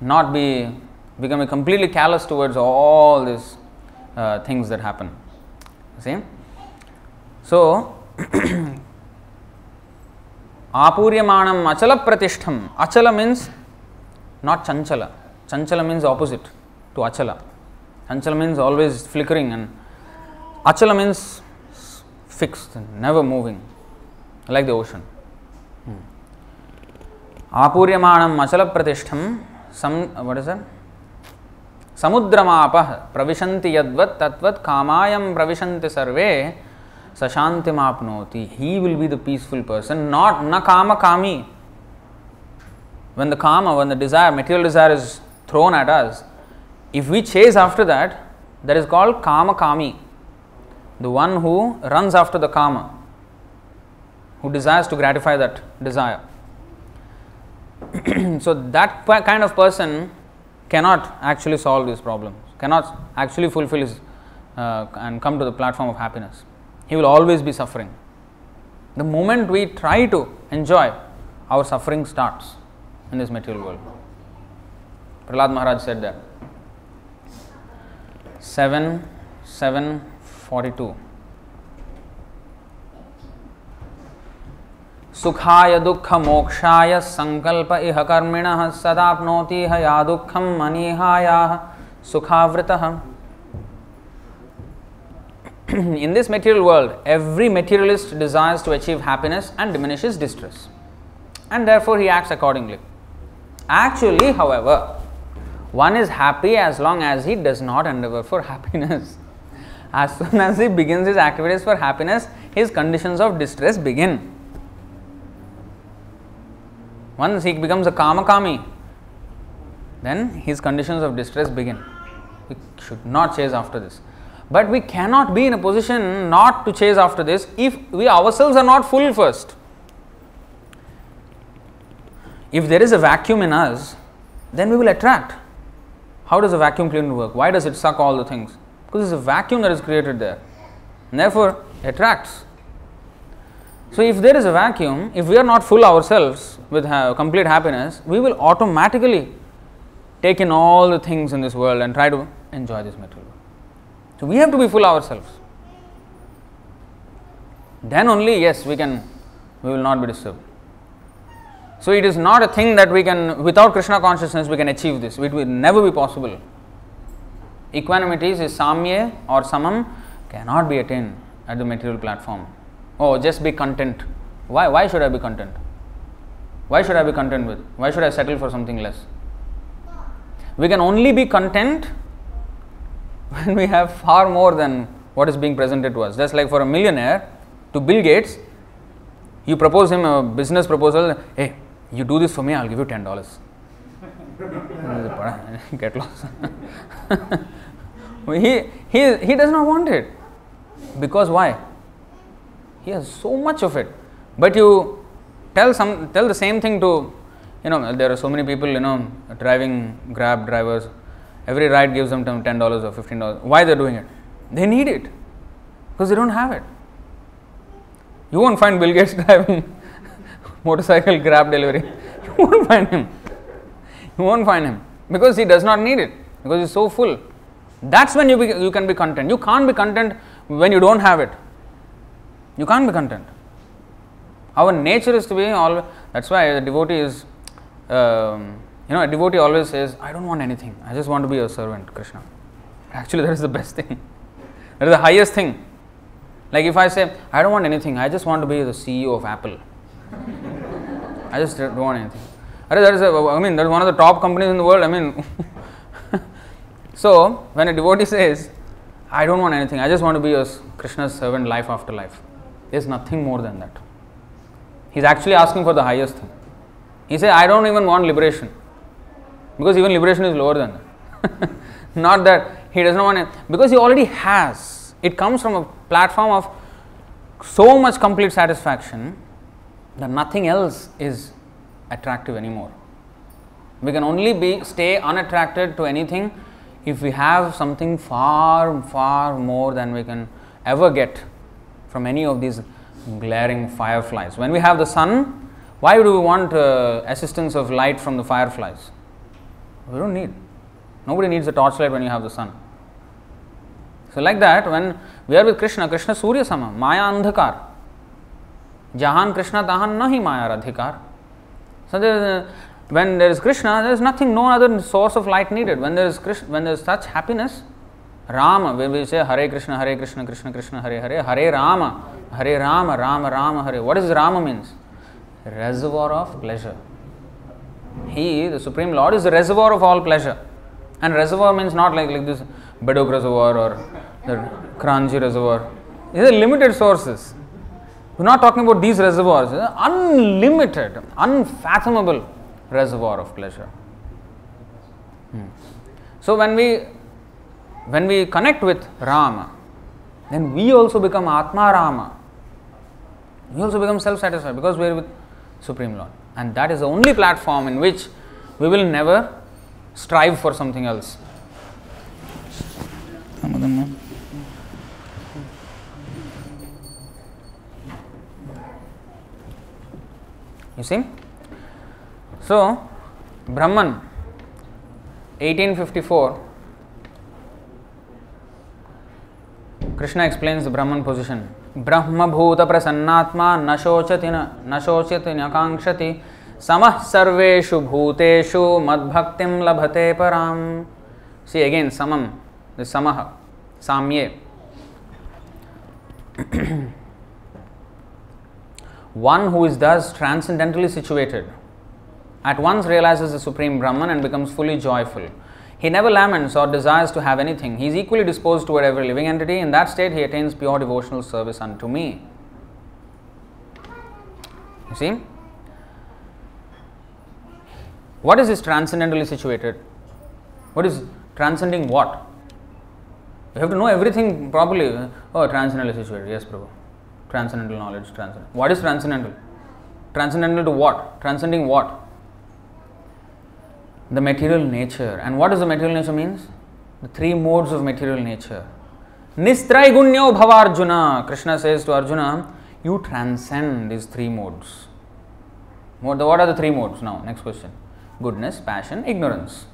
not become completely callous towards all these things that happen. See? So, Apuryamanam achala pratishtham. Achala means not chanchala. Chanchala means opposite to achala. Chanchala means always flickering, and achala means fixed, never moving, like the ocean. Apuryamanam achala pratishtham. What is that? Samudramapah pravishanti yadvat tatvat kamayam pravishanti sarve sashantimapnoti. He will be the peaceful person, not na kama kami. When the desire, material desire is thrown at us, if we chase after that, that is called kama kami. The one who runs after the kama, who desires to gratify that desire. So that kind of person cannot actually solve these problems, cannot actually fulfill his and come to the platform of happiness. He will always be suffering. The moment we try to enjoy, our suffering starts in this material world. Prahlad Maharaj said that. 7:42. Sukhaya dukkha mokshaya sankalpa iha karminah sadapnoti haya dukkham manihaya sukhavritah. in this material world, every materialist desires to achieve happiness and diminishes distress, and therefore he acts accordingly. Actually, however, one is happy as long as he does not endeavor for happiness. As soon as he begins his activities for happiness, his conditions of distress begin. Once he becomes a kamakami, then his conditions of distress begin. We should not chase after this. But we cannot be in a position not to chase after this if we ourselves are not full first. If there is a vacuum in us, then we will attract. How does a vacuum cleaner work? Why does it suck all the things? Because it's a vacuum that is created there. And therefore, it attracts. So, if there is a vacuum, if we are not full ourselves with complete happiness, we will automatically take in all the things in this world and try to enjoy this material world. So, we have to be full ourselves. Then only, yes, we will not be disturbed. So, it is not a thing that we can, without Krishna consciousness, we can achieve this. It will never be possible. Equanimity is samye or samam cannot be attained at the material platform. Oh, just be content. Why should I be content? Why should I be content with? Why should I settle for something less? We can only be content when we have far more than what is being presented to us. Just like for a millionaire, to Bill Gates, you propose him a business proposal, hey, you do this for me, I'll give you $10. Get lost. He does not want it. Because why? He has so much of it. But you tell the same thing to, there are so many people, driving Grab drivers. Every ride gives them $10 or $15. Why they are doing it? They need it. Because they don't have it. You won't find Bill Gates driving motorcycle Grab delivery. You won't find him. You won't find him. Because he does not need it. Because he's so full. That's when you can be content. You can't be content when you don't have it. You can't be content. Our nature is to be always. That's why the devotee is, a devotee always says, I don't want anything. I just want to be a servant, Krishna. Actually, that is the best thing. That is the highest thing. Like if I say, I don't want anything. I just want to be the CEO of Apple. I just don't want anything. That's one of the top companies in the world. So, when a devotee says, I don't want anything, I just want to be a Krishna's servant life after life. There's nothing more than that. He's actually asking for the highest thing. He says, I don't even want liberation. Because even liberation is lower than that. Not that he does not want it. Because he already has. It comes from a platform of so much complete satisfaction that nothing else is attractive anymore. We can only stay unattracted to anything if we have something far, far more than we can ever get from any of these glaring fireflies. When we have the sun, why do we want assistance of light from the fireflies? We don't need. Nobody needs a torchlight when you have the sun. So like that, when we are with Krishna, Krishna Surya Sama, Maya Andhakar. Jahan Krishna Tahan Nahi Maya Radhikar. So when there is Krishna, there is nothing, no other source of light needed. When there is Krishna, when there is such happiness, Rama, when we say Hare Krishna, Krishna Krishna, Hare Hare, Hare Rama, Rama Rama, Hare. What does Rama means? Reservoir of pleasure. He, the Supreme Lord, is the reservoir of all pleasure. And reservoir means not like this Bedok reservoir or the Kranji reservoir. These are limited sources. We're not talking about these reservoirs. Unlimited, unfathomable reservoir of pleasure. So when we connect with Rama, then we also become Atma Rama. We also become self-satisfied because we are with Supreme Lord. And that is the only platform in which we will never strive for something else. You see? So, Brahman, 1854, Krishna explains the Brahman position. Brahma bhuta prasannatma nashochyati nakangshati samah sarveshu bhuteshu madbhaktim labhate param. See again, samam, the samaha, samye. One who is thus transcendently situated at once realizes the Supreme Brahman and becomes fully joyful. He never laments or desires to have anything. He is equally disposed toward every living entity. In that state, he attains pure devotional service unto me. You see? What is this transcendentally situated? What is transcending what? You have to know everything properly. Oh, transcendently situated. Yes, Prabhu. Transcendental knowledge. Transcendental. What is transcendental? Transcendental to what? Transcending what? The material nature. And what does the material nature means? The three modes of material nature. Nistraigunya bhava Arjuna. Krishna says to Arjuna, you transcend these three modes. What are the three modes? Now, next question. Goodness, passion, ignorance.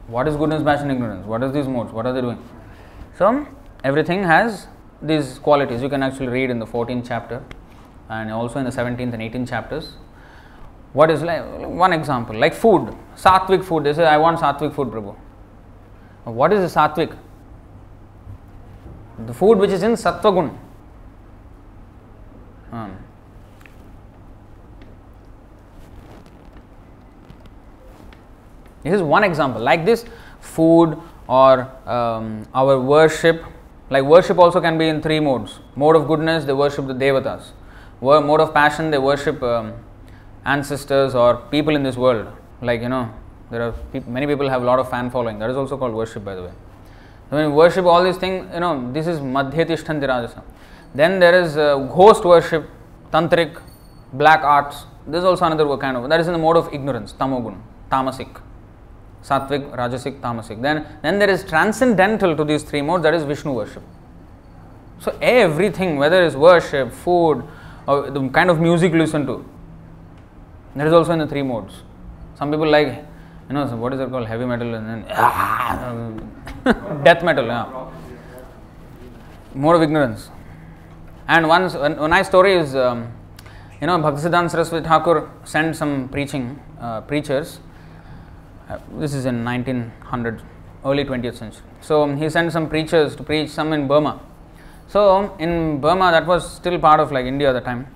What is goodness, passion, ignorance? What are these modes? What are they doing? So, everything has these qualities. You can actually read in the 14th chapter and also in the 17th and 18th chapters. What is like one example, like food, sattvic food. They say, I want sattvic food, Prabhu. What is the sattvic? The food which is in sattva gun. This is one example. Like this, food or our worship. Like worship also can be in three modes. Mode of goodness, they worship the devatas. Mode of passion, they worship ancestors or people in this world. Like, there are many people have a lot of fan following. That is also called worship, by the way. So when you worship all these things, this is madhyatishtanti rajasa. Then there is ghost worship, tantric, black arts. This is also another kind of, that is in the mode of ignorance, tamogun, tamasic. Sattvic, Rajasic, Tamasic. Then there is transcendental to these three modes, that is Vishnu worship. So everything, whether it's worship, food, or the kind of music you listen to, that is also in the three modes. Some people like, what is it called, heavy metal and then death metal, mode of ignorance. And one nice story is, Bhaktisiddhanta Saraswati Thakur sent some preachers. This is in 1900, early 20th century. So he sent some preachers to preach, some in Burma. So in Burma, that was still part of like India at the time.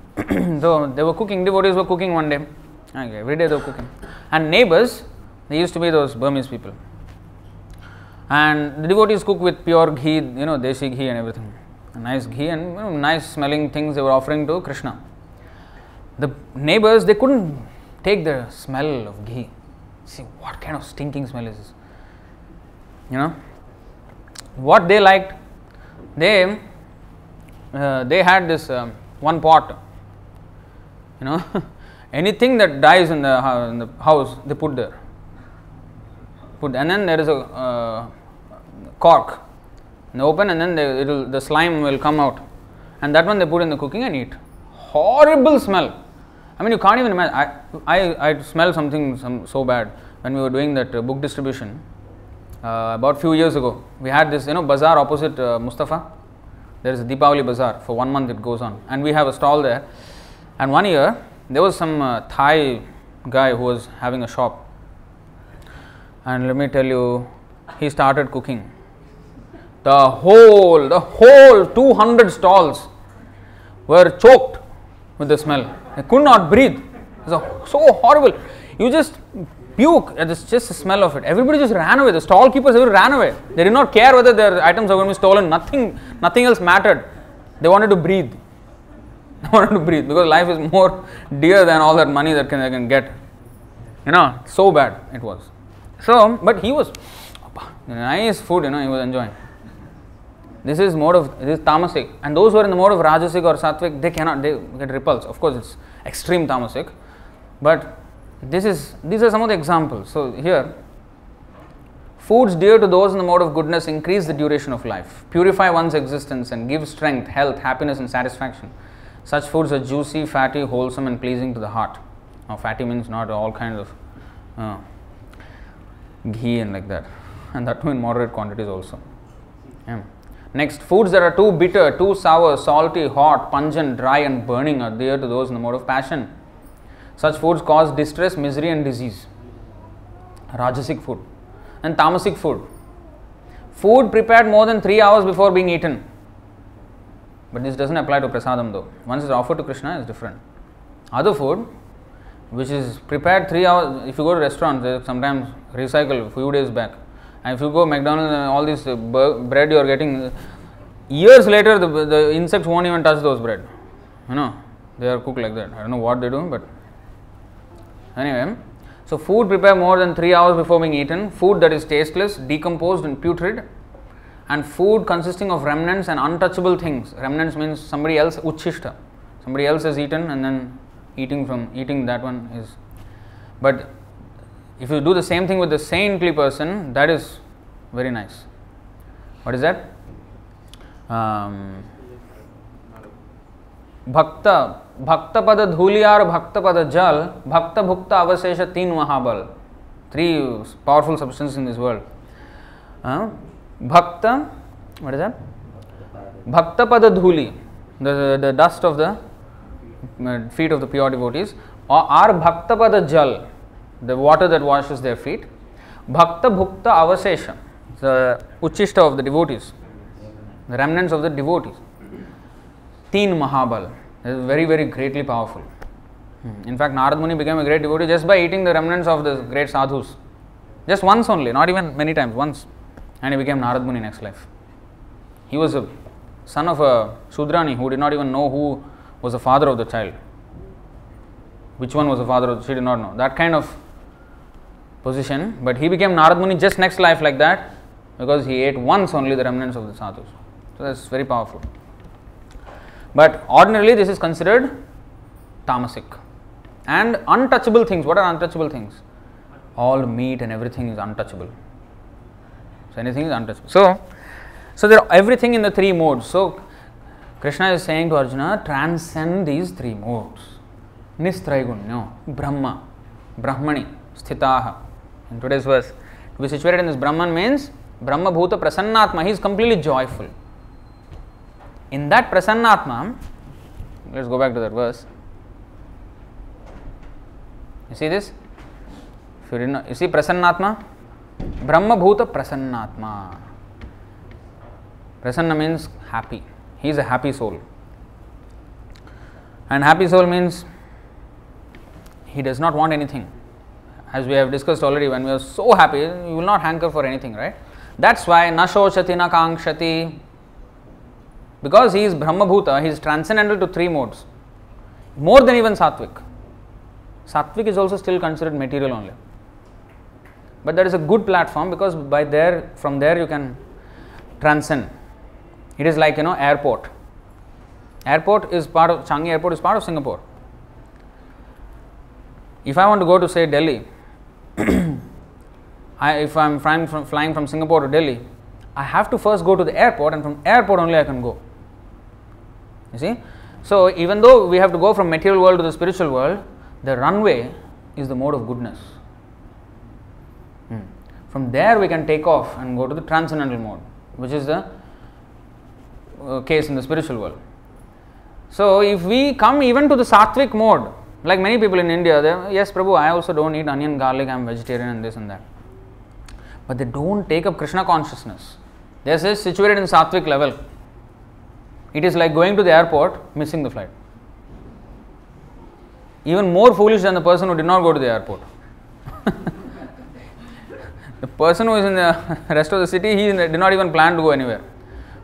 So they were cooking, devotees were cooking one day. Okay, every day they were cooking. And neighbors, they used to be those Burmese people. And the devotees cook with pure ghee, desi ghee and everything. Nice ghee and nice smelling things they were offering to Krishna. The neighbors, they couldn't take the smell of ghee. See, what kind of stinking smell is this? What they liked, they had this one pot. Anything that dies in the house, they put there. And then there is a cork. They open and then the slime will come out. And that one they put in the cooking and eat. Horrible smell. I mean, you can't even imagine. I smelled something so bad when we were doing that book distribution about few years ago. We had this, bazaar opposite Mustafa. There is a Deepavali bazaar. For 1 month it goes on. And we have a stall there. And one year, there was some Thai guy who was having a shop. And let me tell you, he started cooking. The whole 200 stalls were choked with the smell. I could not breathe. It was so horrible. You just puke at just the smell of it. Everybody just ran away. The stall keepers ran away. They did not care whether their items are going to be stolen. Nothing else mattered. They wanted to breathe. They wanted to breathe because life is more dear than all that money that they can get. So bad it was. So, but he was nice food. He was enjoying. This is tamasic, and those who are in the mode of rajasic or sattvic, they get repulsed. Of course, it's extreme tamasic, but these are some of the examples. So here, foods dear to those in the mode of goodness increase the duration of life, purify one's existence, and give strength, health, happiness, and satisfaction. Such foods are juicy, fatty, wholesome, and pleasing to the heart. Now, fatty means not all kinds of ghee and like that, and that too in moderate quantities also. Yeah. Next, foods that are too bitter, too sour, salty, hot, pungent, dry and burning are dear to those in the mode of passion. Such foods cause distress, misery and disease. Rajasic food. And tamasic food. Food prepared more than 3 hours before being eaten. But this doesn't apply to prasadam though. Once it's offered to Krishna, it's different. Other food, which is prepared 3 hours, if you go to restaurants, they sometimes recycle a few days back. And if you go McDonald's and all this bread you are getting, years later the insects won't even touch those bread. You know, they are cooked like that. I don't know what they do, but anyway. So food prepared more than 3 hours before being eaten, food that is tasteless, decomposed and putrid, and food consisting of remnants and untouchable things. Remnants means somebody else, uchishta. Somebody else has eaten and then eating that one is. But if you do the same thing with the saintly person, that is very nice. What is that? Bhakta pada dhuliyar bhakta pada jal bhakta bhukta avasesha teen mahabal. 3 powerful substances in this world. Bhakta, what is that? Bhakta pada dhuli, the dust of the feet of the pure devotees, or bhakta pada jal, the water that washes their feet. Bhakta bhukta avasesha, the uchishta of the devotees, the remnants of the devotees. Teen mahabal, that is very, very greatly powerful. In fact, Narad Muni became a great devotee just by eating the remnants of the great sadhus. Just once only, not even many times, once. And he became Narad Muni next life. He was a son of a Shudrani who did not even know who was the father of the child. Which one was the father? She did not know. That kind of position. But he became Narad Muni just next life like that because he ate once only the remnants of the sadhus. So that's very powerful. But ordinarily this is considered tamasic. And untouchable things. What are untouchable things? All meat and everything is untouchable. So anything is untouchable. So there are everything in the 3 modes. So Krishna is saying to Arjuna, transcend these 3 modes. Nistraigunyo, Brahma, Brahmani, Sthitaha. In today's verse, to be situated in this Brahman means Brahma Bhuta Prasannatma. He is completely joyful. In that Prasannatma, let's go back to that verse. You see this? If you did not, you see Prasannatma? Brahma Bhuta Prasannatma. Prasanna means happy. He is a happy soul. And happy soul means he does not want anything. As we have discussed already, when we are so happy, you will not hanker for anything, right? That's why na shochati na kankshati. Because he is Brahma Bhuta, he is transcendental to 3 modes. More than even Satvik. Satvik is also still considered material only. But that is a good platform because from there you can transcend. It is like, airport. Airport is part of, Changi Airport is part of Singapore. If I want to go to say Delhi, if I am flying from Singapore to Delhi, I have to first go to the airport and from airport only I can go. You see? So even though we have to go from material world to the spiritual world, the runway is the mode of goodness. From there we can take off and go to the transcendental mode, which is the case in the spiritual world. So if we come even to the sattvic mode, like many people in India, they, yes Prabhu, I also don't eat onion, garlic, I am vegetarian and this and that. But they don't take up Krishna consciousness. They are situated in sattvic level. It is like going to the airport, missing the flight. Even more foolish than the person who did not go to the airport. The person who is in the rest of the city, he did not even plan to go anywhere.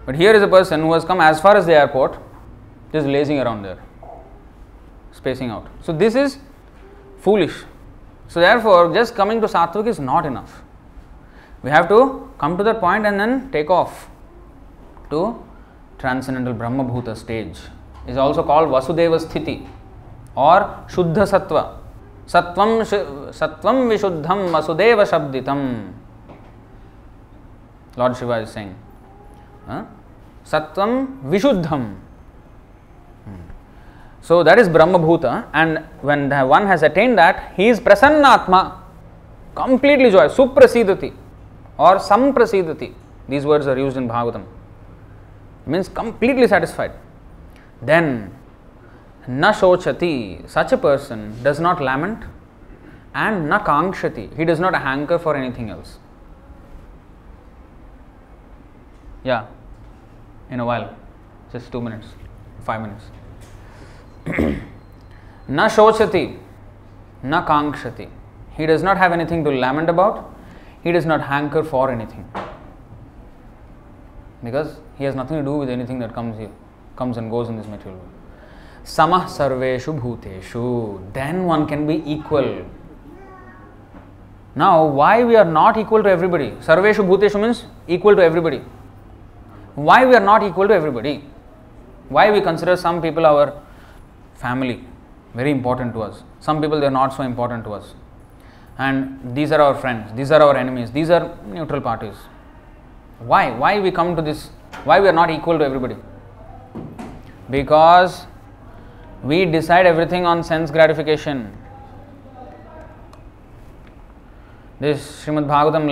But here is a person who has come as far as the airport, just lazing around there, spacing out. So this is foolish. So therefore, just coming to Sattvic is not enough. We have to come to that point and then take off to transcendental Brahma Bhuta stage. It is also called Vasudeva Sthiti or Shuddha Sattva. Sattvam Vishuddham Vasudeva Shabditam. Lord Shiva is saying. Sattvam Vishuddham. So that is Brahma Bhuta, and when one has attained that, he is Prasannatma, completely joy, Suprasidati or Samprasidati. These words are used in Bhagavatam. It means completely satisfied. Then, na shochati, such a person does not lament, and na kankshati, he does not hanker for anything else. Yeah, in a while. Just 2 minutes, 5 minutes. Na shochati, na kankshati. He does not have anything to lament about. He does not hanker for anything. Because he has nothing to do with anything that comes and goes in this material world. Samah sarveshu bhuteshu. Then one can be equal. Now, why we are not equal to everybody? Sarveshu bhuteshu means equal to everybody. Why we are not equal to everybody? Why we consider some people our family, very important to us. Some people they are not so important to us. And these are our friends, these are our enemies, these are neutral parties. Why? Why we come to this? Why we are not equal to everybody? Because we decide everything on sense gratification. This Srimad Bhagavatam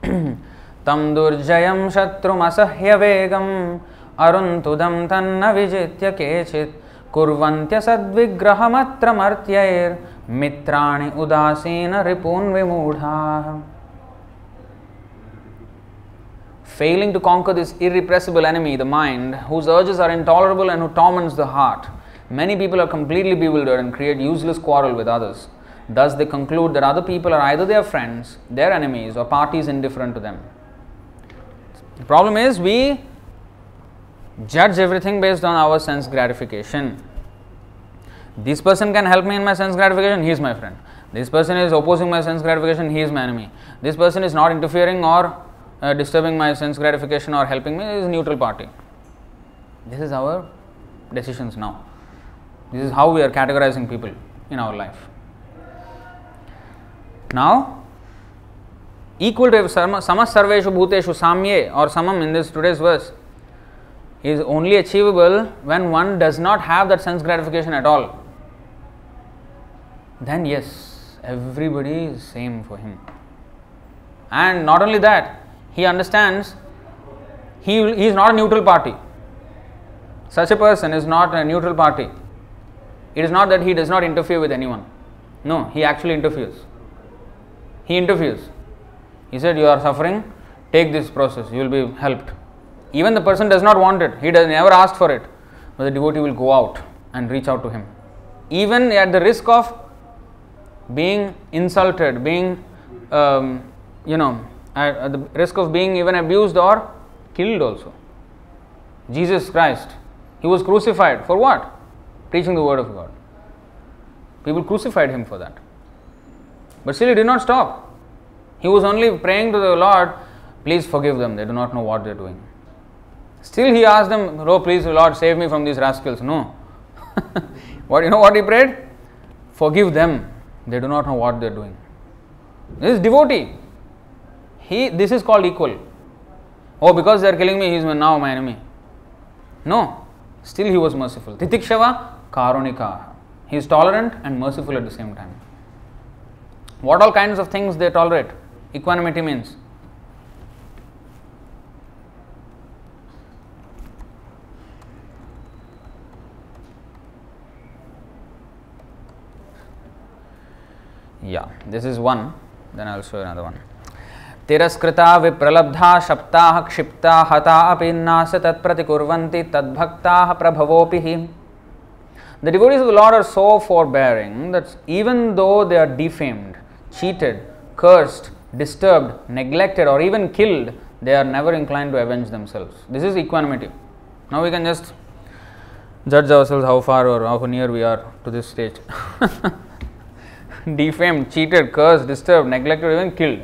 11:23-48. Tam durjayam shatrum asahya vegam aruntudam tanna vijitya kechit kurvantya sadvigraham martyair mitrani udasina ripun vimudha. Failing to conquer this irrepressible enemy, the mind, whose urges are intolerable and who torments the heart, many people are completely bewildered and create useless quarrel with others. Thus they conclude that other people are either their friends, their enemies, or parties indifferent to them. The problem is we judge everything based on our sense gratification. This person can help me in my sense gratification, he is my friend. This person is opposing my sense gratification, he is my enemy. This person is not interfering or disturbing my sense gratification or helping me, is a neutral party. This is our decisions now. This is how we are categorizing people in our life. Now, equal to samah sarveshu bhuteshu samye or samam in this today's verse is only achievable when one does not have that sense gratification at all. Then yes, everybody is same for him. And not only that, he understands he is not a neutral party. Such a person is not a neutral party. It is not that he does not interfere with anyone. No, he actually interferes. He interferes. He said, you are suffering, take this process, you will be helped. Even the person does not want it, he never asked for it, but the devotee will go out and reach out to him. Even at the risk of being insulted, being, at the risk of being even abused or killed also. Jesus Christ, he was crucified for what? Preaching the word of God. People crucified him for that. But still he did not stop. He was only praying to the Lord, please forgive them, they do not know what they are doing. Still he asked them, oh please Lord, save me from these rascals. No. You know what he prayed? Forgive them, they do not know what they are doing. This is devotee. This is called equal. Oh, because they are killing me, he is now my enemy. No. Still he was merciful. Titikshava karunika. He is tolerant and merciful at the same time. What all kinds of things they tolerate? Equanimity means. Yeah, this is one. Then I will show you another one. Tiraskrita vipralabdha shaptaha kshipta hata apinnasya tat pratikurvanti tad bhaktaha prabhavopihi. The devotees of the Lord are so forbearing that even though they are defamed, cheated, cursed, disturbed, neglected or even killed, they are never inclined to avenge themselves. This is equanimity. Now we can just judge ourselves how far or how near we are to this stage. Defamed, cheated, cursed, disturbed, neglected or even killed.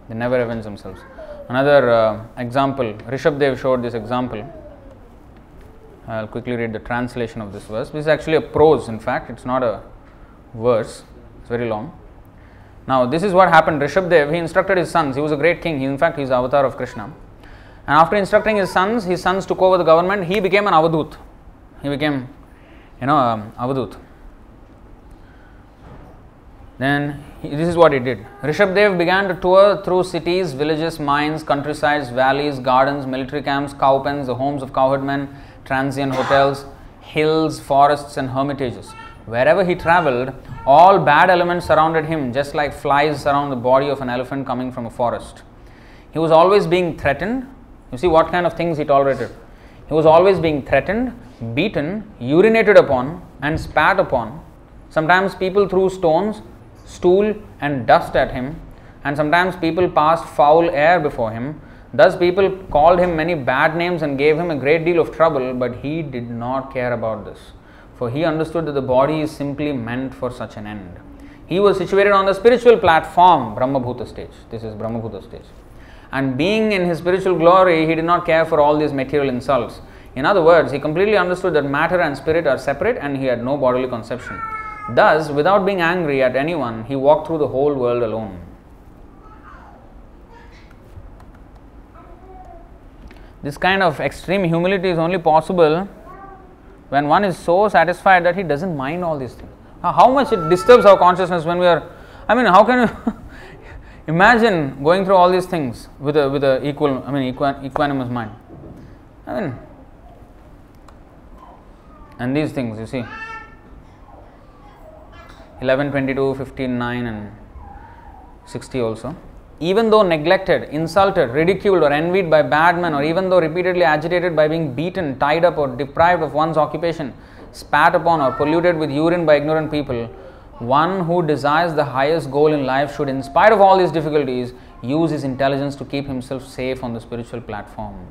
They never avenge themselves. Another example, Rishabdev showed this example. I'll quickly read the translation of this verse. This is actually a prose, in fact, it's not a verse, it's very long. Now, this is what happened. Rishabdev, he instructed his sons. He was a great king. In fact, he is the avatar of Krishna. And after instructing his sons took over the government. He became an avadut. He became, avadut. Then, this is what he did. Rishabdev began to tour through cities, villages, mines, countrysides, valleys, gardens, military camps, cow pens, the homes of cowherdmen, transient hotels, hills, forests and hermitages. Wherever he travelled, all bad elements surrounded him, just like flies surround the body of an elephant coming from a forest. He was always being threatened You see what kind of things he tolerated. He was always being threatened, beaten, urinated upon, and spat upon. Sometimes people threw stones, stool, and dust at him, and sometimes people passed foul air before him. Thus people called him many bad names and gave him a great deal of trouble, but he did not care about this, for he understood that the body is simply meant for such an end. He was situated on the spiritual platform, Brahmabhuta stage. This is Brahmabhuta stage. And being in his spiritual glory, he did not care for all these material insults. In other words, he completely understood that matter and spirit are separate, and he had no bodily conception. Thus, without being angry at anyone, he walked through the whole world alone. This kind of extreme humility is only possible when one is so satisfied that he doesn't mind all these things. How much it disturbs our consciousness when we are, how can you imagine going through all these things with a equanimous mind? And these things, you see, 11, 22, 15, 9 and 60 also. Even though neglected, insulted, ridiculed or envied by bad men, or even though repeatedly agitated by being beaten, tied up or deprived of one's occupation, spat upon or polluted with urine by ignorant people, one who desires the highest goal in life should, in spite of all these difficulties, use his intelligence to keep himself safe on the spiritual platform.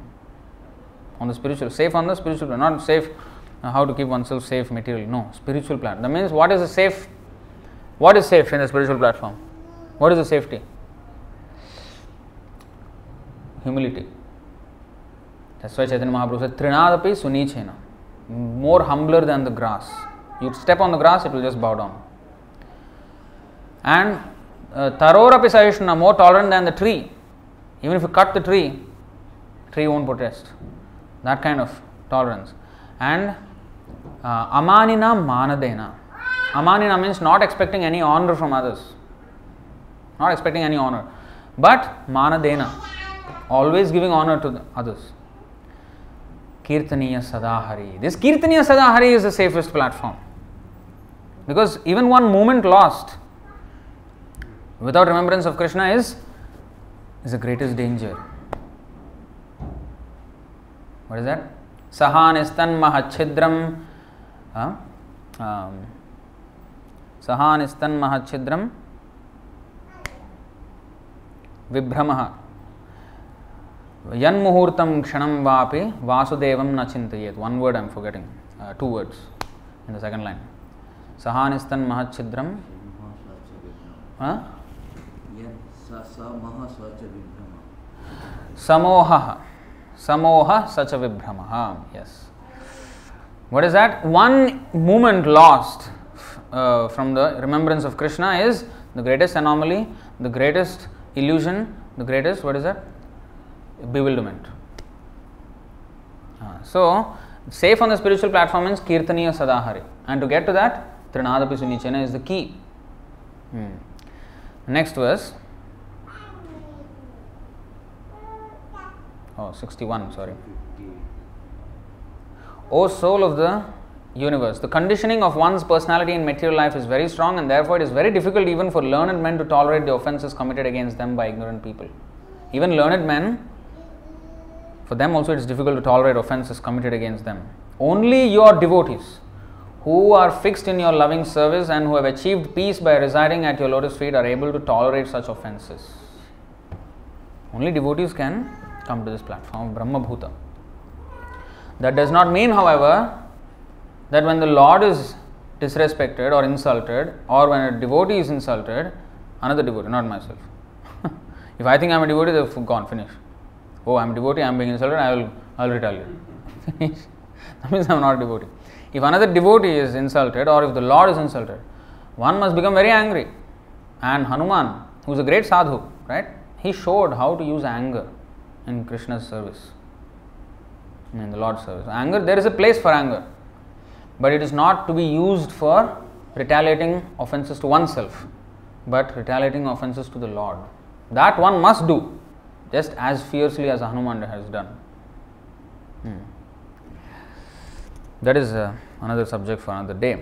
Safe on the spiritual platform, not safe, how to keep oneself safe materially. No, spiritual platform. That means what is the safe? What is safe in the spiritual platform? What is the safety? Humility. That's why Chaitanya Mahaprabhu said, Trinadapi sunichena, more humbler than the grass. You step on the grass, it will just bow down. And tarorapi sahishnuna, more tolerant than the tree. Even if you cut the tree won't protest. That kind of tolerance. And amanina manadena. Amanina means not expecting any honor from others. Not expecting any honor. But manadena, always giving honor to the others. Kirtaniya Sadahari. This Kirtaniya Sadahari is the safest platform. Because even one moment lost without remembrance of Krishna is the greatest danger. What is that? Sahanistan mahachidram. Sahanistan mahachidram vibhramaha. Yan muhurtam kshanam vapi vasudevam na chintayet. One word I am forgetting. Two words in the second line. Sahanistan mahachidram. Samoha. Samoha sacha vibhramaha. Yes. What is that? One moment lost from the remembrance of Krishna is the greatest anomaly, the greatest illusion, the greatest, what is that? Bewilderment. So, safe on the spiritual platform means Kirtaniya Sadahari. And to get to that, Trinadapi Sunichena is the key. Next verse. 61, sorry. O soul of the universe, the conditioning of one's personality in material life is very strong, and therefore it is very difficult even for learned men to tolerate the offences committed against them by ignorant people. Even learned men, for them also it is difficult to tolerate offences committed against them. Only your devotees who are fixed in your loving service and who have achieved peace by residing at your lotus feet are able to tolerate such offences. Only devotees can come to this platform of Brahmabhuta. That does not mean, however, that when the Lord is disrespected or insulted, or when a devotee is insulted, another devotee, not myself. If I think I am a devotee, they've gone, finish. Oh, I am a devotee, I am being insulted, I will retaliate. Finish. That means I am not a devotee. If another devotee is insulted, or if the Lord is insulted, one must become very angry. And Hanuman, who is a great sadhu, right? He showed how to use anger in Krishna's service, in the Lord's service. Anger, there is a place for anger, but it is not to be used for retaliating offences to oneself, but retaliating offences to the Lord. That one must do, just as fiercely as Hanuman has done. That is another subject for another day.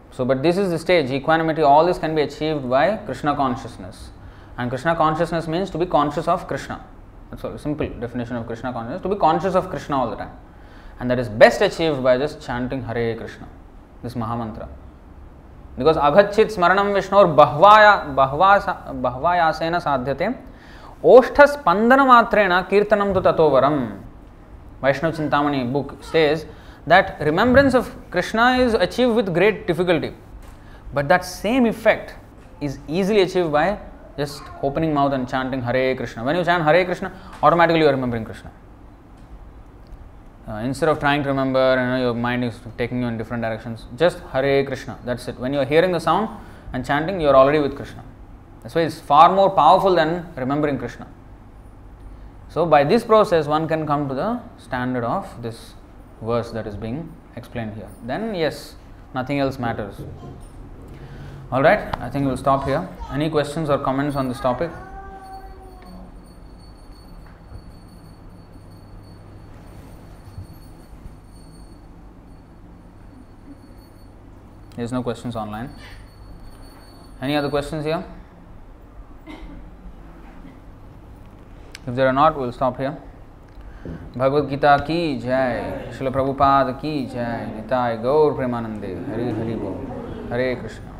So, but this is the stage, equanimity, all this can be achieved by Krishna consciousness. And Krishna consciousness means to be conscious of Krishna. That's all. Simple definition of Krishna consciousness: to be conscious of Krishna all the time, and that is best achieved by just chanting Hare Krishna, this Mahamantra. Because agachit smaranam Vishnor bahvayasena sadhyate oshta spandana matrena kirtanam tu tatovaram. Vaishnav Chintamani book says that remembrance of Krishna is achieved with great difficulty, but that same effect is easily achieved by just opening mouth and chanting Hare Krishna. When you chant Hare Krishna, automatically you are remembering Krishna. Instead of trying to remember, your mind is taking you in different directions, just Hare Krishna, that's it. When you are hearing the sound and chanting, you are already with Krishna. That's why it's far more powerful than remembering Krishna. So by this process, one can come to the standard of this verse that is being explained here. Then yes, nothing else matters. Alright, I think we'll stop here. Any questions or comments on this topic? There's no questions online. Any other questions here? If there are not, we'll stop here. Bhagavad Gita ki jai, Srila Prabhupada ki jai, Nitai Gaur Premanande, Hari Hari Bol, Hare Krishna.